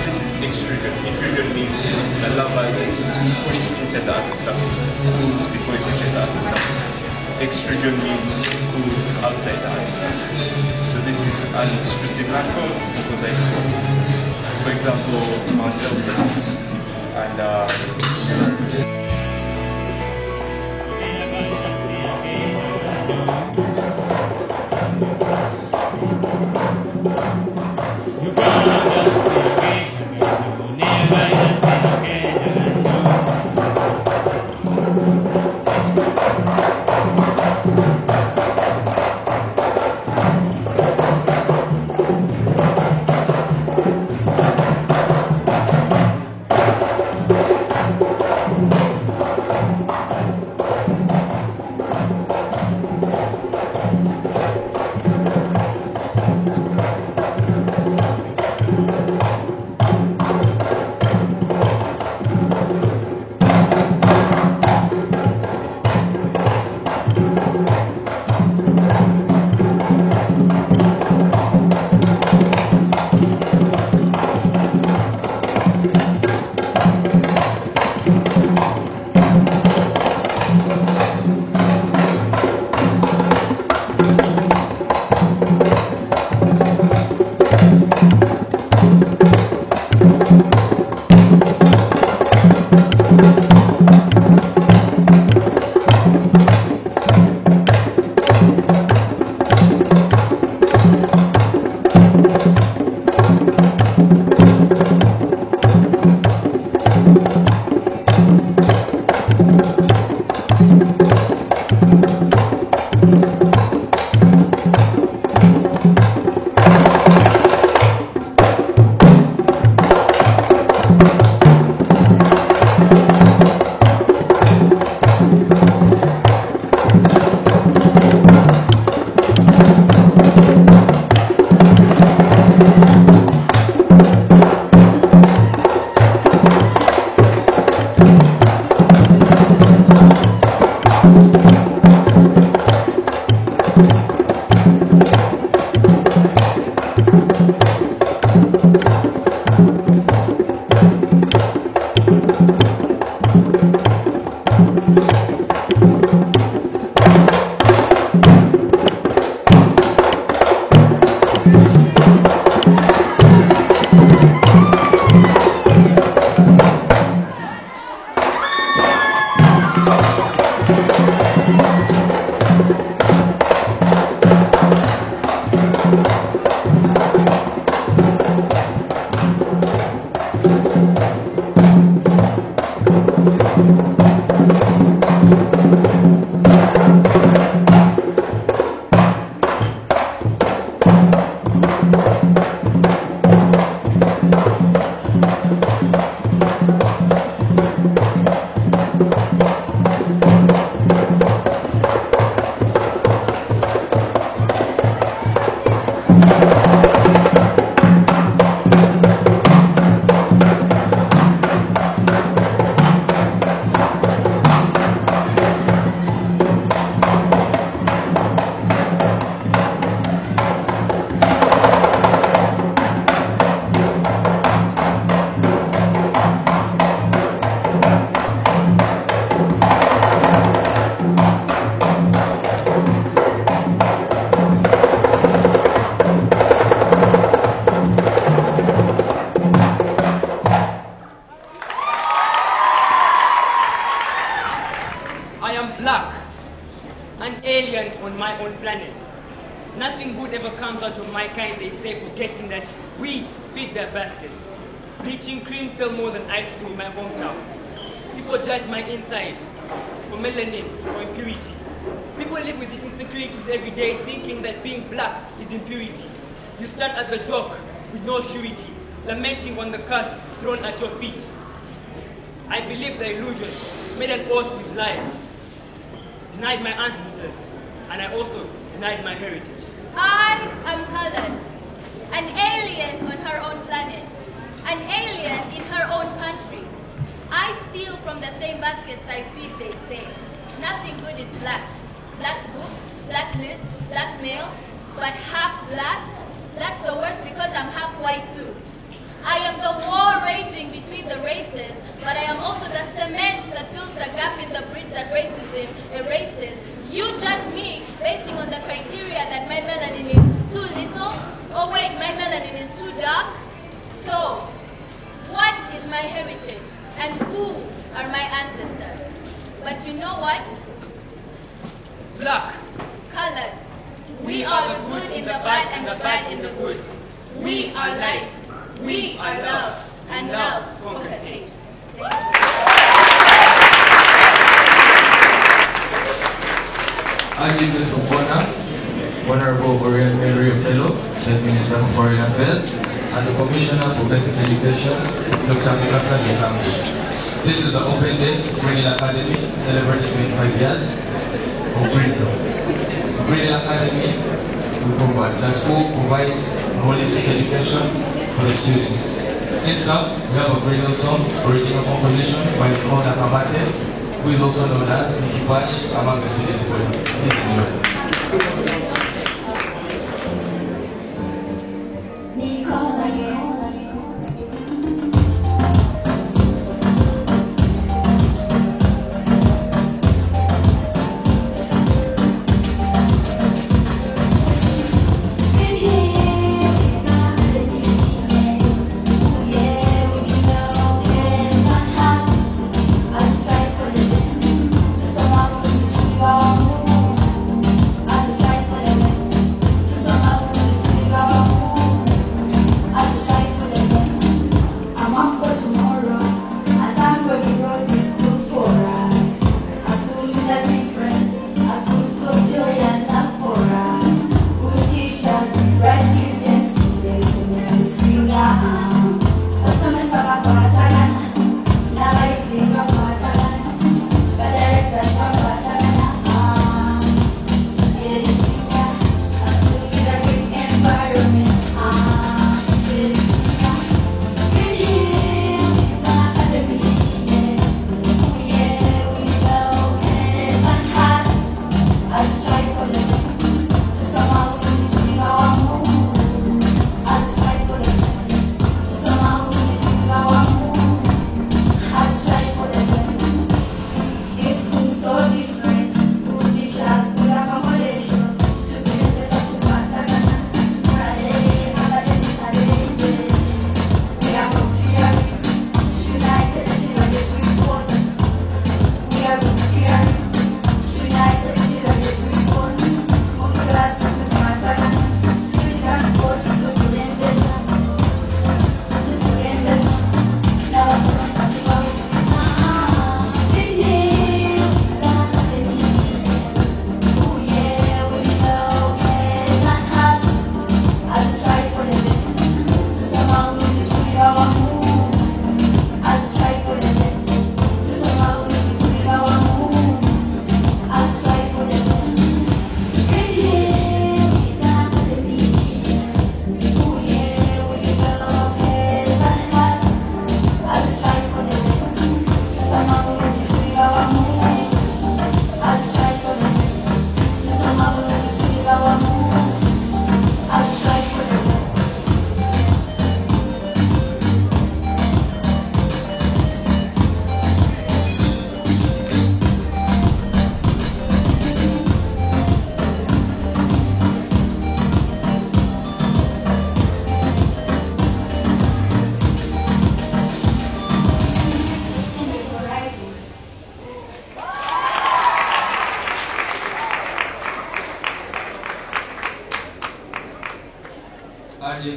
This is extrusion. Extrusion means the lava is pushed inside the other surface before it reaches the other surface. extrusion means cools outside the ice. So this is an exclusive platform because I for example, Marcel and Nothing good ever comes out of my kind, they say, forgetting that we feed their baskets. Bleaching cream sell more than ice cream in my hometown. People judge my inside for melanin or impurity. People live with the insecurities every day, thinking that being black is impurity. You stand at the dock with no surety, lamenting on the curse thrown at your feet. I believed the illusion, made an oath with lies, denied my ancestors, and I also denied my heritage. I am colored, an alien on her own planet, an alien in her own country. I steal from the same baskets I feed, they say. Nothing good is black. Black book, black list, black mail, but half black? That's the worst because I'm half white too. I am the war raging between the races, but I am also the cement that fills the gap in the bridge that racism erases. You judge me basing on the criteria that my melanin is too little, or wait, my melanin is too dark. So, what is my heritage and who are my ancestors? But you know what? Black. Colored. We are the good in the bad and the bad in the good. We are life. We are love. And love conquers hate. I give this of honor, Honorable Orion Henry Okello, State Minister for Foreign Affairs, and the Commissioner for Basic Education, Dr. Mikasa Nisambu. This is the open day of Green Hill Academy, celebrating 25 years of Green Hill. Green Hill Academy, the school provides holistic education for the students. Next up, we have a Green Hill song, original composition by Nicole Nakabate, who is also known as Nikki Bash among the students. Please enjoy.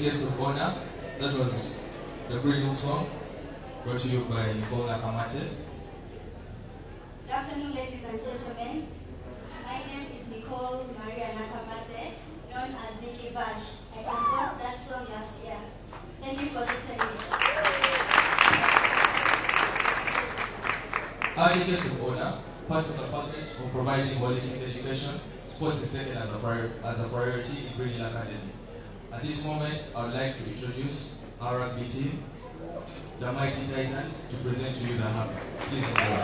Guest of honor, that was the Green Hill song, brought to you by Nicole Nakamate. Good afternoon, ladies and gentlemen. My name is Nicole Maria Nakamate, known as Nikki Bash. I composed that song last year. Thank you for listening. Our guest of honor, part of the package for providing holistic education, sports is taken as a priority in Green Hill Academy. At this moment, I would like to introduce our rugby team, the Mighty Titans, to present to you the hub. Please enjoy.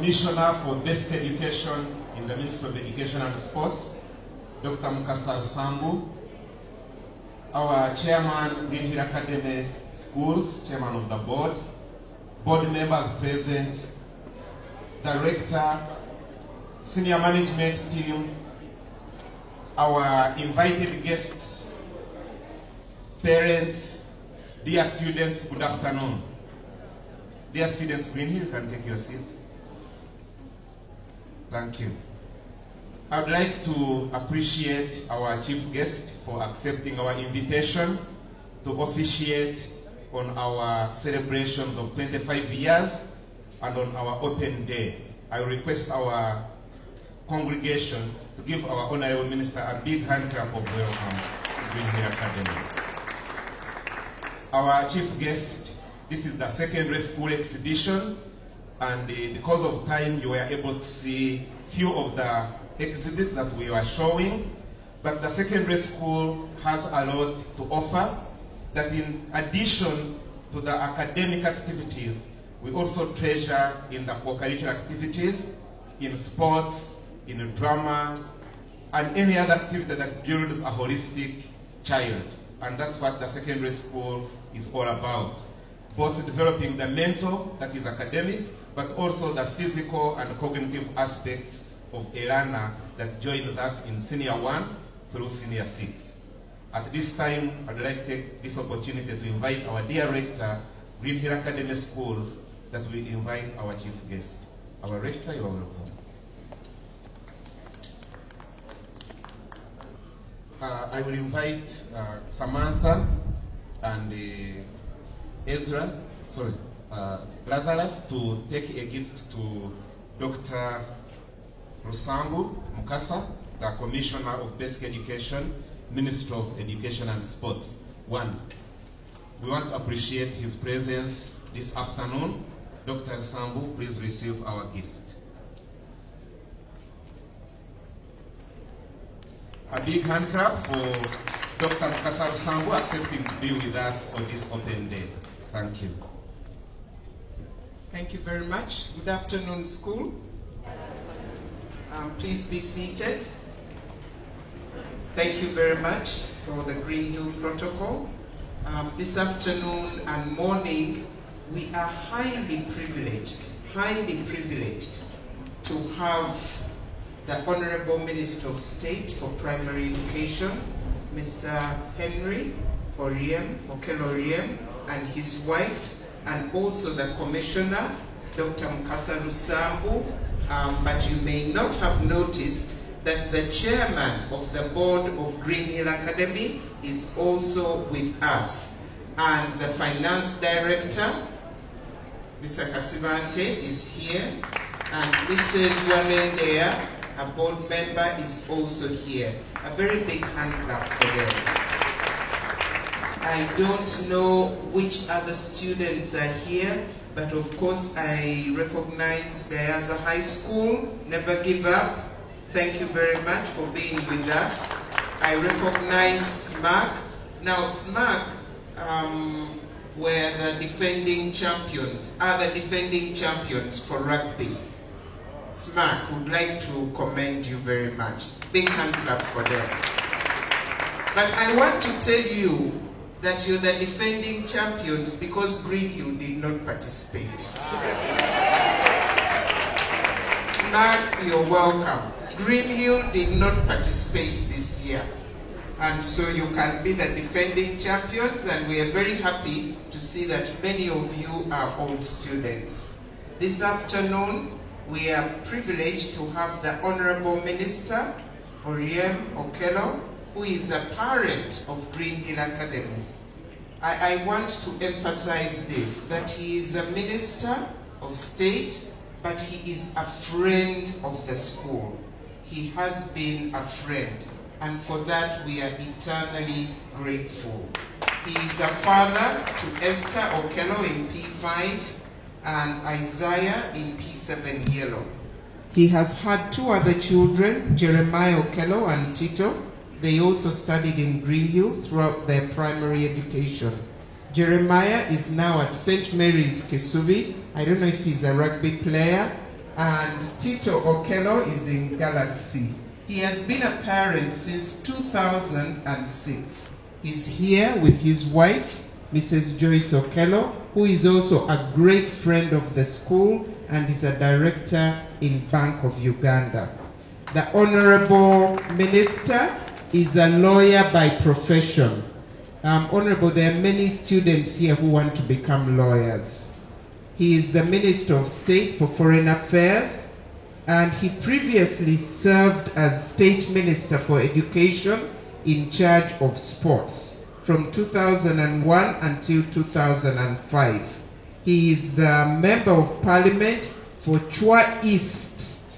Commissioner for Basic Education in the Ministry of Education and Sports, Dr. Mukasa Sambu, our Chairman, Green Hill Academy Schools, Chairman of the Board, Board members present, Director, Senior Management Team, our invited guests, parents, dear students, good afternoon. Dear students, Green Hill, you can take your seats. Thank you. I would like to appreciate our chief guest for accepting our invitation to officiate on our celebrations of 25 years and on our open day. I request our congregation to give our Honorable Minister a big hand clap of welcome to Green Hill Academy. Our chief guest, this is the secondary school exhibition, and because of time, you were able to see few of the exhibits that we were showing, but the secondary school has a lot to offer, that in addition to the academic activities, we also treasure in the co-curricular activities, in sports, in drama, and any other activity that builds a holistic child. And that's what the secondary school is all about. Both developing the mental, that is academic, but also the physical and cognitive aspects of a learner that joins us in Senior 1 through Senior 6. At this time, I'd like to take this opportunity to invite our dear Rector, Green Hill Academy Schools, that we invite our chief guest. Our Rector, you are welcome. I will invite Samantha and Lazarus to take a gift to Dr. Rusambu Mukasa, the Commissioner of Basic Education, Ministry of Education and Sports. One, we want to appreciate his presence this afternoon. Dr. Sambu, please receive our gift. A big hand clap for Dr. Mukasa Rusambu accepting to be with us on this open day. Thank you. Thank you very much. Good afternoon, school. Please be seated. Thank you very much for the Green Hill Protocol. This afternoon and morning, we are highly privileged to have the Honorable Minister of State for Primary Education, Mr. Henry Oriem, Okello Oriem, and his wife, and also the Commissioner, Dr. Mukasa Rusambu. But you may not have noticed that the Chairman of the Board of Green Hill Academy is also with us. and the finance director, Mr. Kasivante, is here, and Mrs. Wamendea, a board member, is also here. A very big hand clap for them. I don't know which other students are here, but of course I recognize Gayaza High School. Never give up. Thank you very much for being with us. I recognize SMAC. Now SMAC were the defending champions, are the defending champions for rugby. SMAC would like to commend you very much. Big hand clap for them. But I want to tell you that you're the defending champions because Green Hill did not participate. SMAC, you're welcome. Green Hill did not participate this year. And so you can be the defending champions, and we are very happy to see that many of you are old students. This afternoon, we are privileged to have the Honorable Minister, Oriem Okello, who is a parent of Green Hill Academy. I want to emphasize this, that he is a minister of state, but he is a friend of the school. He has been a friend, and for that we are eternally grateful. He is a father to Esther Okello in P5 and Isaiah in P7 Yellow. He has had two other children, Jeremiah Okello and Tito. They also studied in Green Hill throughout their primary education. Jeremiah is now at St. Mary's Kisubi. I don't know if he's a rugby player. And Tito Okello is in Galaxy. He has been a parent since 2006. He's here with his wife, Mrs. Joyce Okello, who is also a great friend of the school and is a director in Bank of Uganda. The Honorable Minister is a lawyer by profession. Honorable, there are many students here who want to become lawyers. He is the Minister of State for Foreign Affairs, and he previously served as State Minister for Education in charge of sports from 2001 until 2005. He is the Member of Parliament for Chua East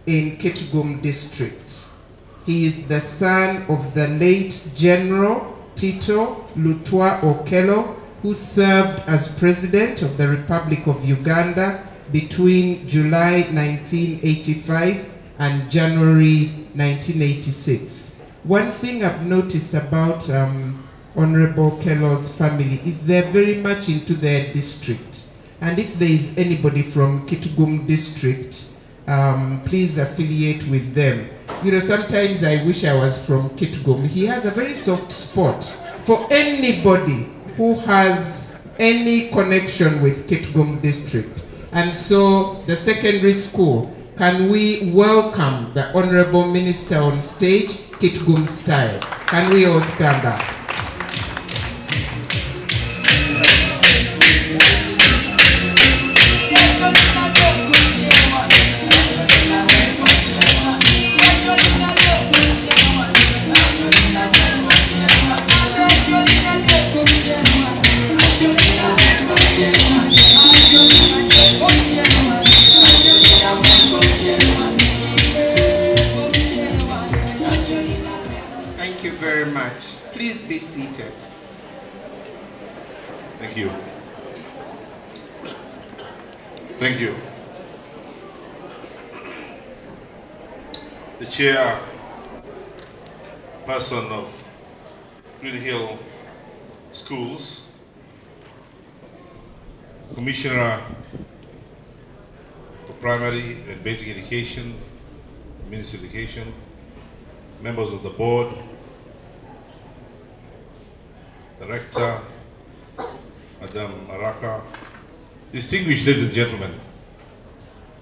in Kitgum District. He is the son of the late General Tito Lutwa Okello, who served as President of the Republic of Uganda between July 1985 and January 1986. One thing I've noticed about Honorable Okello's family is they're very much into their district. And if there is anybody from Kitgum District, please affiliate with them. You know, sometimes I wish I was from Kitgum. He has a very soft spot for anybody who has any connection with Kitgum District. And so the secondary school, can we welcome the Honorable Minister on stage, Kitgum style? Can we all stand up? Thank you very much. Please be seated. Thank you. Thank you. The chairperson of Green Hill Schools, Commissioner for Primary and Basic Education, Ministry of Education, members of the board, Director, Madam Maraka, distinguished ladies and gentlemen,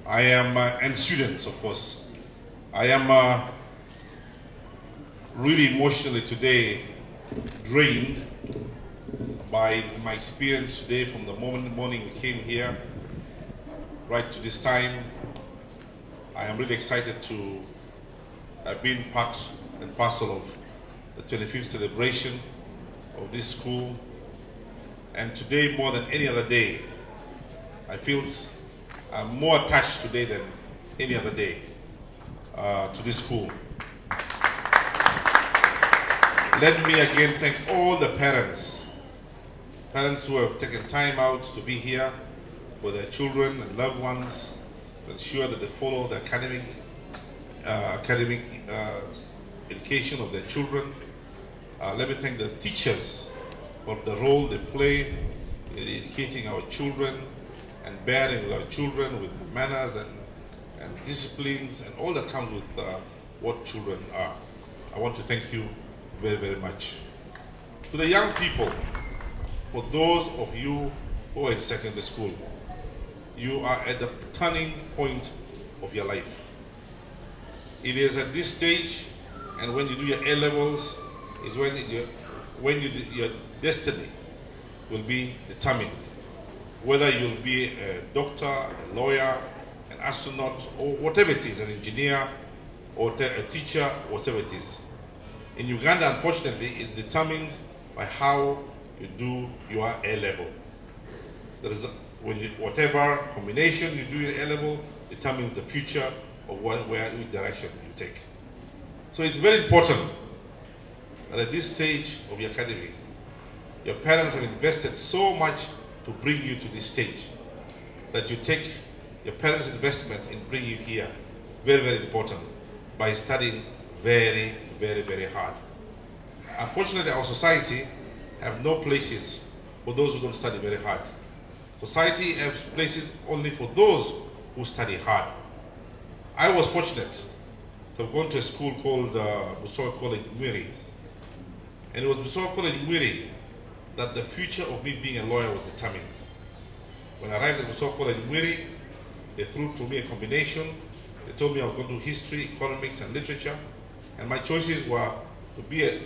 I am, and students of course, I am really emotionally today drained by my experience today from the morning we came here right to this time. I am really excited to have been part and parcel of the 25th celebration of this school And today, more than any other day, I feel I'm more attached today than any other day to this school. Let me again thank all the parents who have taken time out to be here for their children and loved ones, to ensure that they follow the academic education of their children. Let me thank the teachers for the role they play in educating our children and bearing with our children with the manners and disciplines and all that comes with what children are. I want to thank you very, very much. To the young people, for those of you who are in secondary school, you are at the turning point of your life. It is at this stage, and when you do your A-levels, is when your destiny will be determined. Whether you'll be a doctor, a lawyer, an astronaut, or whatever it is, an engineer, or a teacher, whatever it is. In Uganda, unfortunately, it's determined by how you do your A-level. Whatever combination you do in A-level determines the future of which direction you take. So it's very important that at this stage of your academy, your parents have invested so much to bring you to this stage, that you take your parents' investment in bringing you here, very, very important, by studying very, very, very hard. Unfortunately, our society have no places for those who don't study very hard. Society has places only for those who study hard. I was fortunate to have gone to a school called Busoga College, Mwiri. And it was Busoga College, Mwiri, that the future of me being a lawyer was determined. When I arrived at Busoga College, Mwiri, they threw to me a combination. They told me I was going to do history, economics, and literature. And my choices were to be a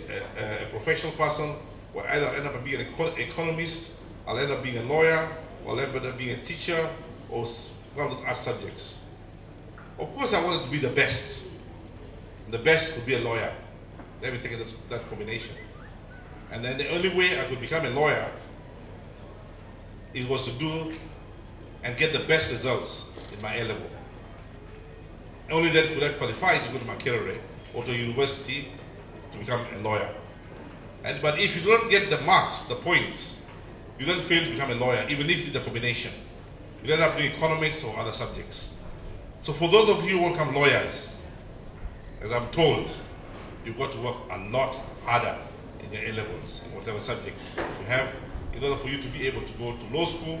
professional person, where either I'll end up being an economist, I'll end up being a lawyer, or I'll end up being a teacher, or one of the art subjects. Of course, I wanted to be the best. The best would be a lawyer. Let me take that combination. And then the only way I could become a lawyer, it was to do and get the best results in my A-level. Only then could I qualify to go to Makerere or to university to become a lawyer. But if you don't get the marks, the points, you don't fail to become a lawyer, even if you did the combination. You end up doing economics or other subjects. So for those of you who want to become lawyers, as I'm told, you've got to work a lot harder in your A-levels, in whatever subject you have, in order for you to be able to go to law school,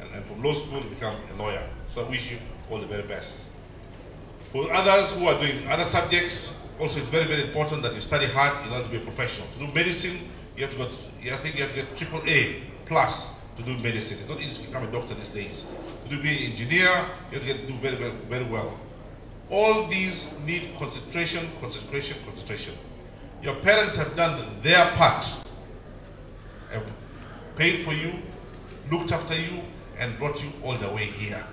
and from law school to become a lawyer. So I wish you all the very best. For others who are doing other subjects, also it's very, very important that you study hard in order to be a professional. To do medicine, you have to get AAA plus to do medicine. It's not easy to become a doctor these days. To be an engineer, you have to do very, very, very well. All these need concentration, concentration, concentration. Your parents have done their part, have paid for you, looked after you, and brought you all the way here.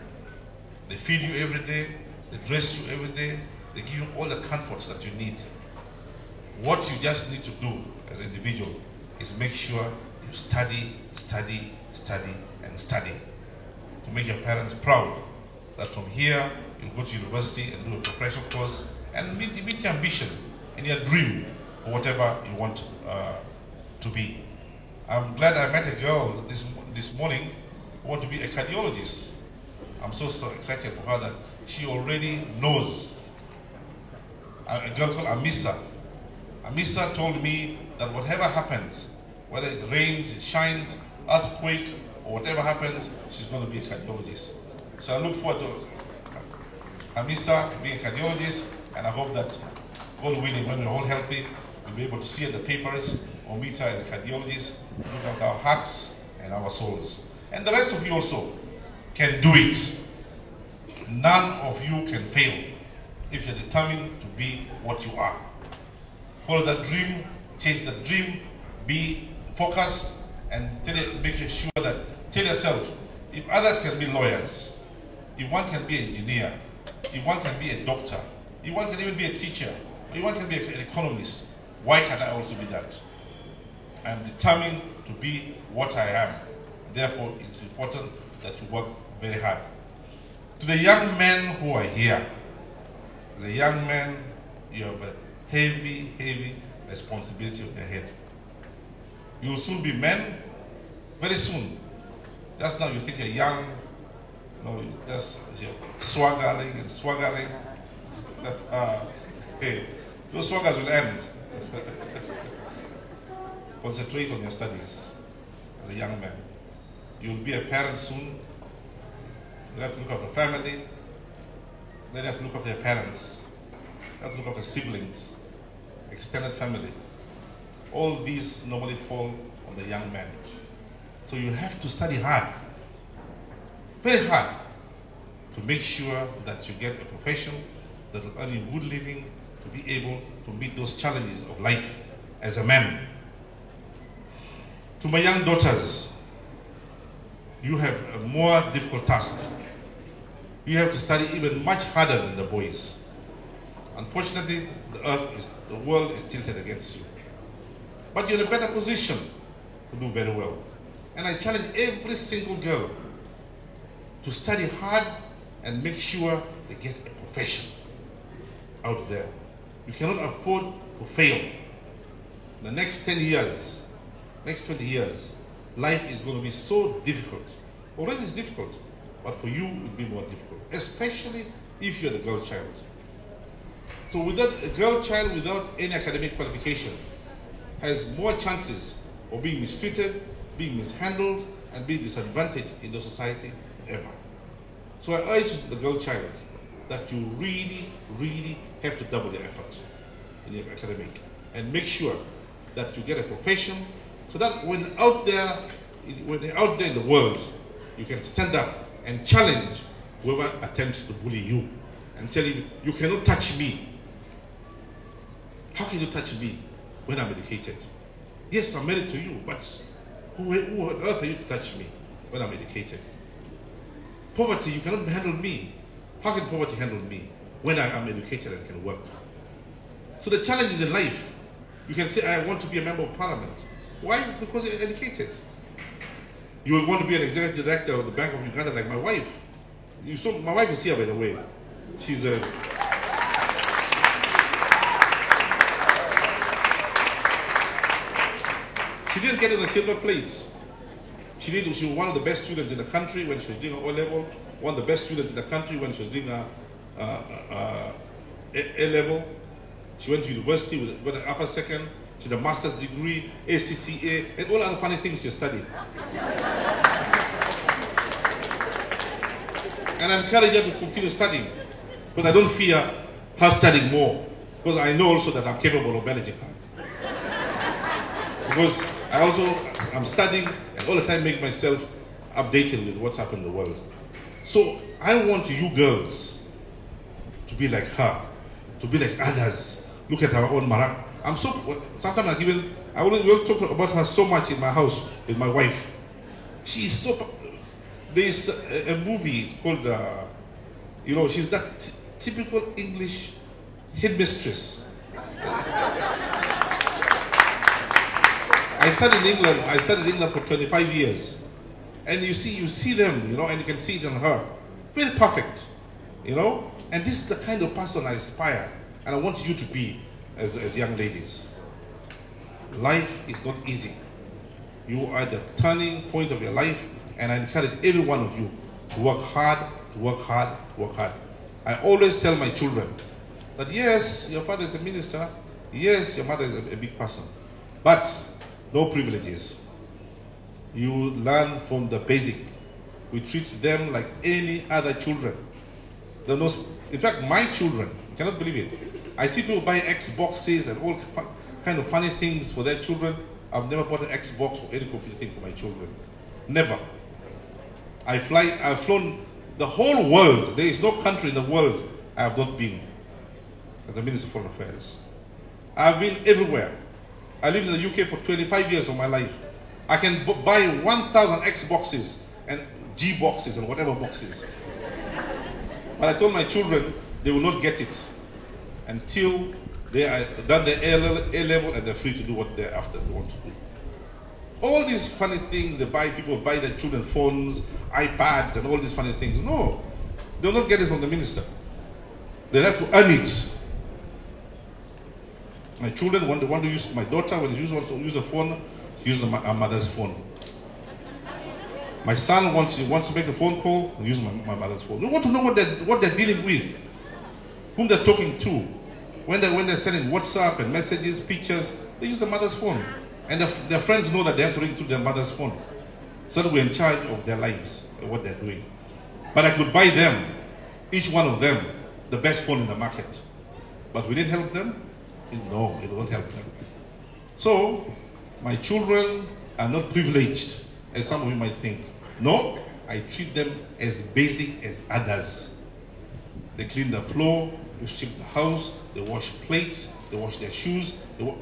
They feed you every day, they dress you every day, they give you all the comforts that you need. What you just need to do as an individual is make sure you study, study, study, and study to make your parents proud that from here you go to university and do a professional course and meet your ambition and your dream for whatever you want to be. I'm glad I met a girl this morning who wants to be a cardiologist. I'm so excited for her that she already knows. A girl called Amisa. Amisa told me that whatever happens, whether it rains, it shines, earthquake, or whatever happens, she's going to be a cardiologist. So I look forward to Amisa being a cardiologist, and I hope that, God willing, when we're all healthy, we'll be able to see the papers or meet her as a cardiologist, look at our hearts and our souls. And the rest of you also can do it. None of you can fail if you're determined to be what you are. Follow that dream, chase that dream, be focused, and make sure that, tell yourself, if others can be lawyers, if one can be an engineer, if one can be a doctor, if one can even be a teacher, or if one can be an economist, why can't I also be that? I'm determined to be what I am. Therefore, it's important that you work very hard. To the young men who are here, the young men, you have a heavy, heavy responsibility on your head. You will soon be men, very soon. Just now you think you're young, you're swaggering and swaggering. Hey, those swaggers will end. Concentrate on your studies as a young man. You'll be a parent soon. You have to look after the family. Then you have to look after your parents. You have to look after siblings, extended family. All these normally fall on the young man. So you have to study hard, very hard, to make sure that you get a profession that will earn you good living, to be able to meet those challenges of life as a man. To my young daughters, you have a more difficult task. You have to study even much harder than the boys. Unfortunately, the world is tilted against you. But you're in a better position to do very well. And I challenge every single girl to study hard and make sure they get a profession out there. You cannot afford to fail. The next 10 years, next 20 years, life is going to be so difficult. Already it's difficult, but for you it will be more difficult, especially if you're the girl child. So without a girl child without any academic qualification has more chances of being mistreated, being mishandled, and being disadvantaged in the society than ever. So I urge the girl child that you really, really have to double your effort in your academic and make sure that you get a profession so that when you're out there in the world, you can stand up and challenge whoever attempts to bully you and tell him, you cannot touch me. How can you touch me when I'm educated? Yes, I'm married to you, but who on earth are you to touch me when I'm educated? Poverty, you cannot handle me. How can poverty handle me when I am educated and can work? So the challenges in life, you can say, I want to be a member of parliament. Why? Because you're educated. You would want to be an executive director of the Bank of Uganda like my wife. My wife is here, by the way. She's a... She didn't get it on a silver plate. She was one of the best students in the country when she was doing her O-level, one of the best students in the country when she was doing her A-level. She went to university with an upper second. She had a master's degree, ACCA, and all other funny things she studied. And I encourage her to continue studying, because I don't fear her studying more, because I know also that I'm capable of managing her. Because I'm studying and all the time make myself updated with what's happening in the world. So I want you girls to be like her, to be like others. Look at our own Mara. Sometimes I will talk about her so much in my house with my wife. She is so, there's a movie, it's called, she's that typical English headmistress. I studied in England for 25 years. And you see them, and you can see it in her. Very perfect, And this is the kind of person I aspire, and I want you to be as young ladies. Life is not easy. You are the turning point of your life, and I encourage every one of you to work hard, to work hard, to work hard. I always tell my children that yes, your father is a minister, yes, your mother is a big person, but no privileges. You learn from the basic. We treat them like any other children. In fact, my children, you cannot believe it. I see people buy Xboxes and all kind of funny things for their children. I've never bought an Xbox or any computer thing for my children. Never. I've flown the whole world. There is no country in the world I have not been as a Minister of Foreign Affairs. I've been everywhere. I lived in the UK for 25 years of my life. I can buy 1,000 Xboxes and G boxes and whatever boxes. But I told my children they will not get it until they are done their A level and they're free to do what they're after they want to do. all these funny things, people buy their children phones, iPads, and all these funny things. No, they'll not get it from the minister. They have to earn it. My children want to use, my daughter, when she wants to use a phone, she uses her mother's phone. My son wants to make a phone call, and use my mother's phone. We want to know what they're dealing with, whom they're talking to. When they're sending WhatsApp and messages, pictures, they use the mother's phone. And their friends know that they have to ring through their mother's phone. So that we're in charge of their lives and what they're doing. But I could buy them, each one of them, the best phone in the market. But will it help them? No, it won't help them. So, my children are not privileged, as some of you might think. No, I treat them as basic as others. They clean the floor, they sweep the house, they wash plates, they wash their shoes.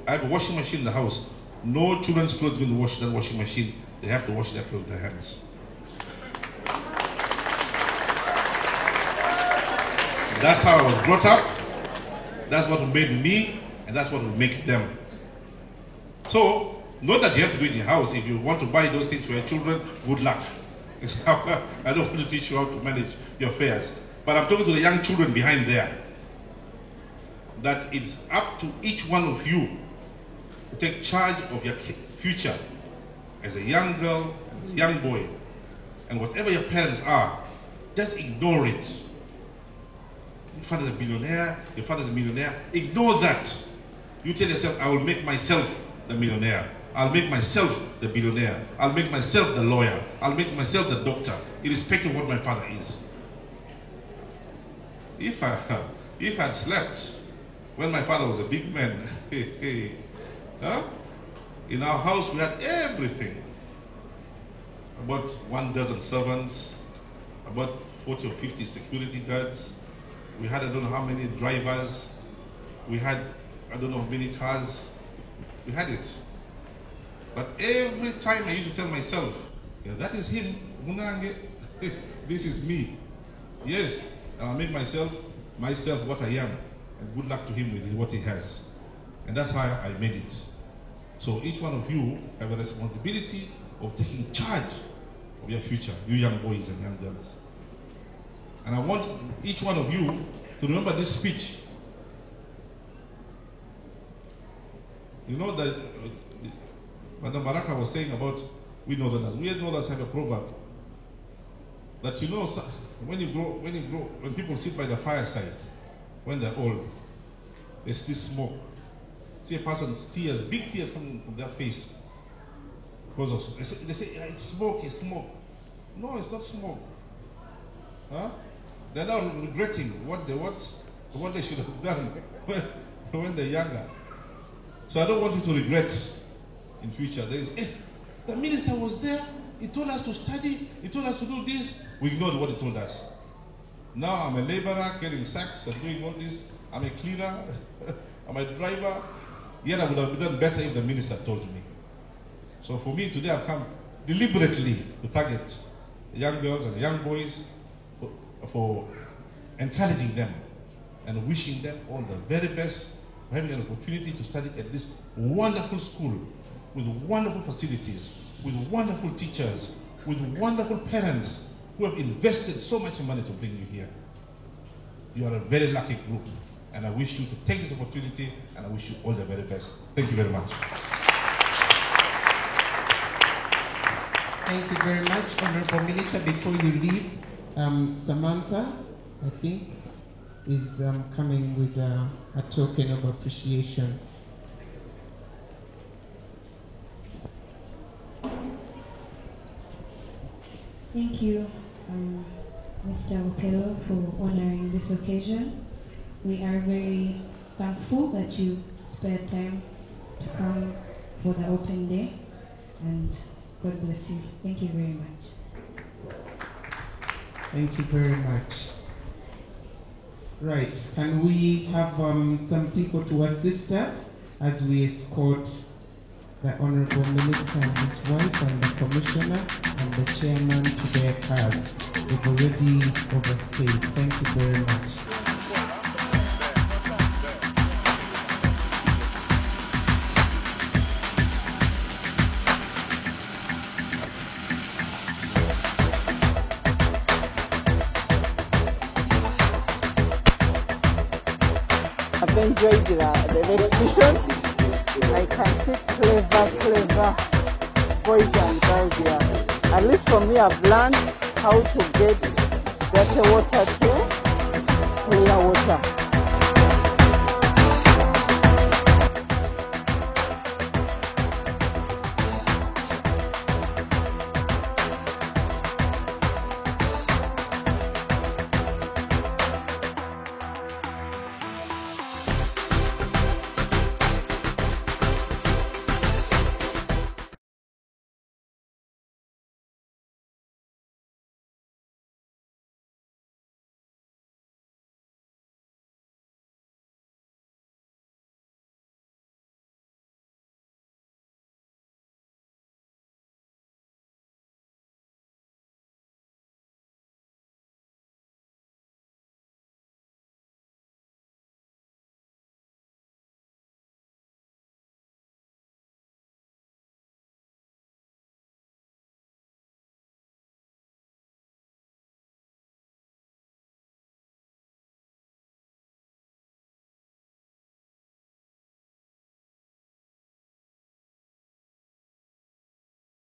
I have a washing machine in the house. No children's clothes going to wash that washing machine. They have to wash their clothes with their hands. That's how I was brought up. That's what made me, and that's what will make them. So, not that you have to do it in your house. If you want to buy those things for your children, good luck. I don't want to teach you how to manage your affairs. But I'm talking to the young children behind there. That it's up to each one of you to take charge of your future as a young girl, as a young boy. And whatever your parents are, just ignore it. Your father's a billionaire, your father's a millionaire. Ignore that. You tell yourself, I will make myself the millionaire. I'll make myself the billionaire. I'll make myself the lawyer. I'll make myself the doctor, irrespective of what my father is. If I'd slept when my father was a big man, huh? In our house we had everything. About 1 dozen servants, about 40 or 50 security guards. We had I don't know how many drivers. We had I don't know how many cars. We had it. But every time I used to tell myself, yeah, that is him, Munange. This is me. Yes, I'll make myself what I am. And good luck to him with what he has. And that's how I made it. So each one of you have a responsibility of taking charge of your future, you young boys and young girls. And I want each one of you to remember this speech. You know that Madam Baraka was saying about we Northerners. We Northerners have a proverb that you know when people sit by the fireside, when they're old, they still smoke. See a person's tears, big tears coming from their face. Because of, they say it's smoke, it's smoke. No, it's not smoke. Huh? They're now regretting what they should have done when they're younger. So I don't want you to regret in future. There is, the minister was there, he told us to study, he told us to do this. We ignored what he told us. Now I'm a laborer getting sacks and doing all this. I'm a cleaner, I'm a driver. Yet I would have done better if the minister told me. So for me today I've come deliberately to target young girls and young boys for encouraging them and wishing them all the very best for having an opportunity to study at this wonderful school with wonderful facilities, with wonderful teachers, with wonderful parents who have invested so much money to bring you here. You are a very lucky group, and I wish you to take this opportunity, and I wish you all the very best. Thank you very much. Thank you very much, Honorable Minister. Before you leave, Samantha, I think, is coming with a token of appreciation. Thank you, Mr. Okello, for honoring this occasion. We are very thankful that you spared time to come for the open day, and God bless you. Thank you very much. Thank you very much. Right, can we have some people to assist us as we escort the Honorable Minister and his wife and the Commissioner and the Chairman to their cars. We've already overstayed. Thank you very much. enjoyed the exhibition. I can see clever boys and girls here. At least for me, I've learned how to get better water to clear water.